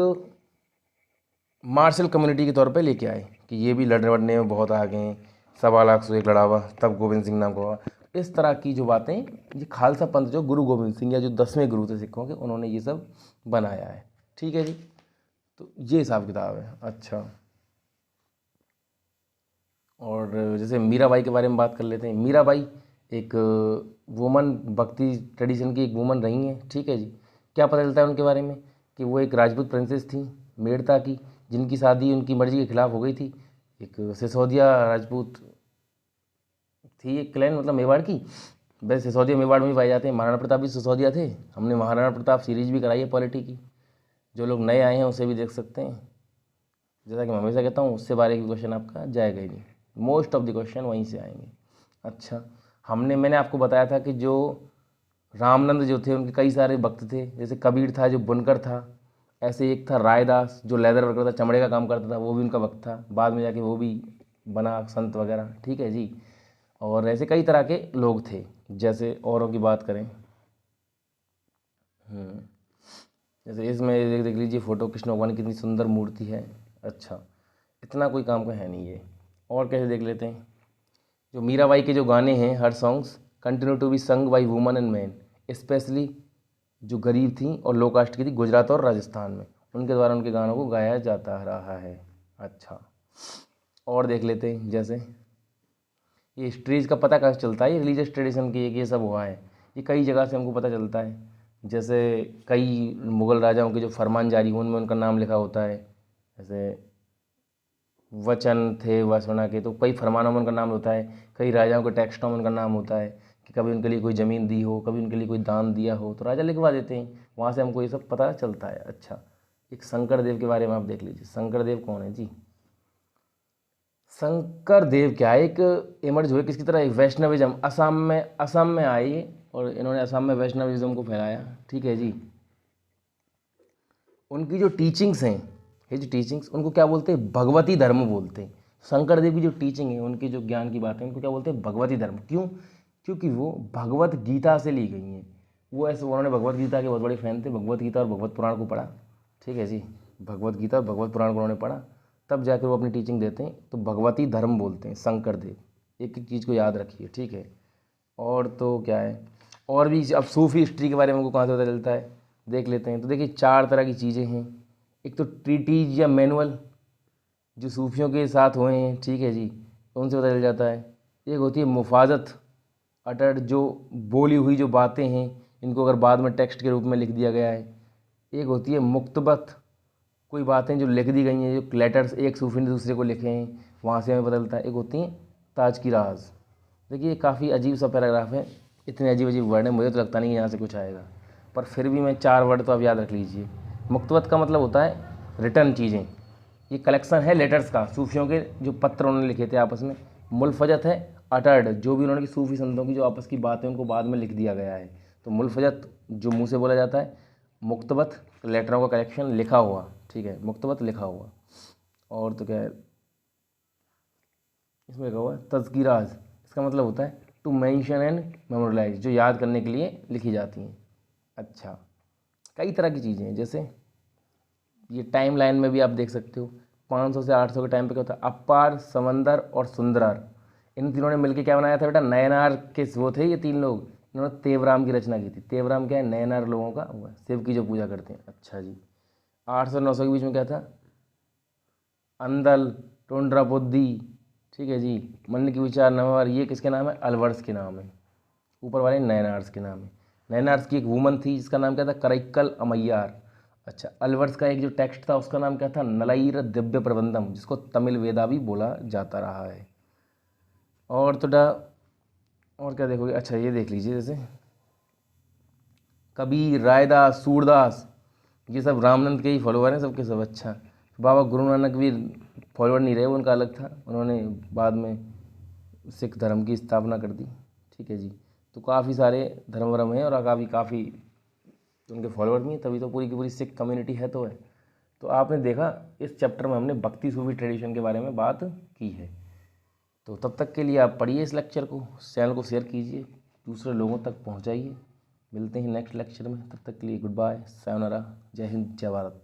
मार्शल कम्युनिटी के तौर पे लेके आए कि ये भी लड़ने वड़ने में बहुत आगे हैं, 1.25 लाख लड़ा हुआ, तब गोविंद सिंह नाम का हुआ। इस तरह की जो बातें, ये खालसा पंथ जो गुरु गोविंद सिंह या जो 10वें गुरु थे सिखों के, उन्होंने ये सब बनाया है, ठीक है जी। तो ये हिसाब किताब है। अच्छा, और जैसे मीराबाई के बारे में बात कर लेते हैं। मीराबाई एक वुमन, भक्ति ट्रेडिशन की एक वुमन रही हैं, ठीक है जी। क्या पता चलता है उनके बारे में कि वो एक राजपूत प्रिंसेस थी, मेड़ता की, जिनकी शादी उनकी मर्जी के खिलाफ हो गई थी। एक सिसोदिया राजपूत थी, एक क्लैन, मतलब मेवाड़ की। वैसे सिसोदिया मेवाड़ में ही पाए जाते हैं। महाराणा प्रताप भी सिसोदिया थे। हमने महाराणा प्रताप सीरीज भी कराई है पॉलिटी की, जो लोग नए आए हैं उसे भी देख सकते हैं। जैसा कि मैं हमेशा कहता हूँ, उससे बारे की क्वेश्चन आपका जाएगा ही नहीं, मोस्ट ऑफ द क्वेश्चन वहीं से आएंगे। अच्छा, मैंने आपको बताया था कि जो रामनंद जो थे उनके कई सारे भक्त थे। जैसे कबीर था जो बुनकर था, ऐसे एक था रायदास जो लेदर वर्कर था, चमड़े का काम करता था, वो भी उनका भक्त था। बाद में जाके वो भी बना संत वगैरह, ठीक है जी। और ऐसे कई तरह के लोग थे। जैसे औरों की बात करें, जैसे इसमें देख लीजिए फ़ोटो, कृष्ण भगवान की कितनी सुंदर मूर्ति है। अच्छा, इतना कोई काम का है नहीं ये। और कैसे देख लेते हैं, जो मीराबाई के जो गाने हैं, her songs continue to be sung by woman and man, especially जो गरीब थी और लो कास्ट की थी, गुजरात और राजस्थान में, उनके द्वारा उनके गानों को गाया जाता रहा है। अच्छा, और देख लेते हैं, जैसे ये हिस्ट्रीज का पता कैसे चलता है, ये रिलीजियस ट्रेडिशन की ये सब हुआ है, ये कई जगह से हमको पता चलता है। जैसे कई मुग़ल राजाओं के जो फरमान जारी हुए उनमें उनका नाम लिखा होता है। जैसे वचन थे वसुना के, तो कई फरमानों में उनका नाम होता है। कई राजाओं के टेक्स्टों में उनका नाम होता है कि कभी उनके लिए कोई ज़मीन दी हो, कभी उनके लिए कोई दान दिया हो, तो राजा लिखवा देते हैं, वहाँ से हमको ये सब पता चलता है। अच्छा, एक शंकर देव के बारे में आप देख लीजिए। शंकर देव कौन है जी? शंकर देव क्या है, एक इमर्ज हुए किसकी तरह, एक वैष्णविज्म, असम में आई और इन्होंने असम में वैष्णविज्म को फैलाया, ठीक है जी। उनकी जो टीचिंग्स हैं, ये जो टीचिंग्स, उनको क्या बोलते हैं, भगवती धर्म बोलते हैं। शंकर देव की जो टीचिंग है, उनकी जो ज्ञान की बात है, उनको क्या बोलते हैं, भगवती धर्म। क्यों? क्योंकि वो भगवत गीता से ली गई हैं। वो ऐसे, उन्होंने भगवत गीता के बहुत बड़े फैन थे, भगवत गीता और भगवत पुराण को पढ़ा, ठीक है जी। भगवत गीता और भगवत पुराण को उन्होंने पढ़ा, तब जाकर वो अपनी टीचिंग देते हैं। तो भगवती धर्म बोलते हैं शंकर देव। एक एक चीज़ को याद रखिए, ठीक है। और तो क्या है, और भी अब सूफी हिस्ट्री के बारे में हमको कहाँ से पता चलता है, देख लेते हैं। तो देखिए 4 तरह की चीज़ें हैं। एक तो ट्रीटीज या मैनुअल जो सूफियों के साथ हुए हैं, ठीक है जी, तो उनसे पता चल जाता है। एक होती है मुफाजत, अटड़, जो बोली हुई जो बातें हैं, इनको अगर बाद में टेक्स्ट के रूप में लिख दिया गया है। एक होती है मुक्तबत, कोई बातें जो लिख दी गई हैं, जो लेटर्स एक सूफी ने दूसरे को लिखे हैं, वहाँ से हमें पता चलता है। एक होती हैं ताज की राज। देखिए काफ़ी अजीब सा पैराग्राफ है, इतने अजीब अजीब वर्ड हैं, मुझे तो लगता नहीं है यहाँ से कुछ आएगा, पर फिर भी मैं 4 वर्ड तो आप याद रख लीजिए। मुक्तबत का मतलब होता है रिटर्न चीज़ें, ये कलेक्शन है लेटर्स का, सूफियों के जो पत्र उन्होंने लिखे थे आपस में। मुल्फजत है अटर्ड, जो भी उन्होंने सूफी संतों की जो आपस की बातें उनको बाद में लिख दिया गया है। तो मुल्फजत जो मुंह से बोला जाता है, मुक्तबत लेटरों का कलेक्शन लिखा हुआ, ठीक है, मुक्तबत लिखा हुआ। और तो क्या है, इसमें लिखा हुआ है तज़किराज, इसका मतलब होता है टू मेंशन एंड मेमोरलाइज, जो याद करने के लिए लिखी जाती हैं। अच्छा, कई तरह की चीज़ें हैं। जैसे ये टाइम लाइन में भी आप देख सकते हो, 500 से 800 के टाइम पे क्या होता है, अपार, समंदर और सुंदरार, इन तीनों ने मिलकर क्या बनाया था बेटा, नयनार के वो थे ये 3 लोग, इन्होंने तेवराम की रचना की थी। तेवराम क्या है, नयनार लोगों का हुआ, शिव की जो पूजा करते हैं। अच्छा जी, 800 900 के बीच में क्या था, अंदल, टोंड्रा बुद्धि, ठीक है जी, मन की विचार नवार, ये किसके नाम है, अलवर्स के नाम है। ऊपर वाले नयनार्स के नाम है। नयनार्स की एक वुमन थी जिसका नाम क्या था, करैक्कल अमैयार। अच्छा, अलवर्स का एक जो टेक्स्ट था उसका नाम क्या था, नलाईर दिव्य प्रबंधम, जिसको तमिल वेदा भी बोला जाता रहा है। और तो और क्या देखोगे, अच्छा ये देख लीजिए, जैसे कबीर, रायदास, सूरदास, ये सब रामानंद के ही फॉलोअर हैं सबके सब। अच्छा, बाबा गुरु नानक भी फॉलोअर नहीं रहे, वो उनका अलग था, उन्होंने बाद में सिख धर्म की स्थापना कर दी। ठीक है जी, तो काफ़ी सारे धर्म वर्म हैं और काफ़ी उनके फॉलोअर भी हैं, तभी तो पूरी की पूरी सिख कम्युनिटी है तो है। तो आपने देखा इस चैप्टर में हमने भक्ति सूफी ट्रेडिशन के बारे में बात की है। तो तब तक के लिए आप पढ़िए इस लेक्चर को, चैनल को शेयर कीजिए, दूसरे लोगों तक पहुंचाइए। मिलते हैं नेक्स्ट लेक्चर में, तब तक के लिए गुड बाय, सायोनारा, जय हिंद, जय भारत।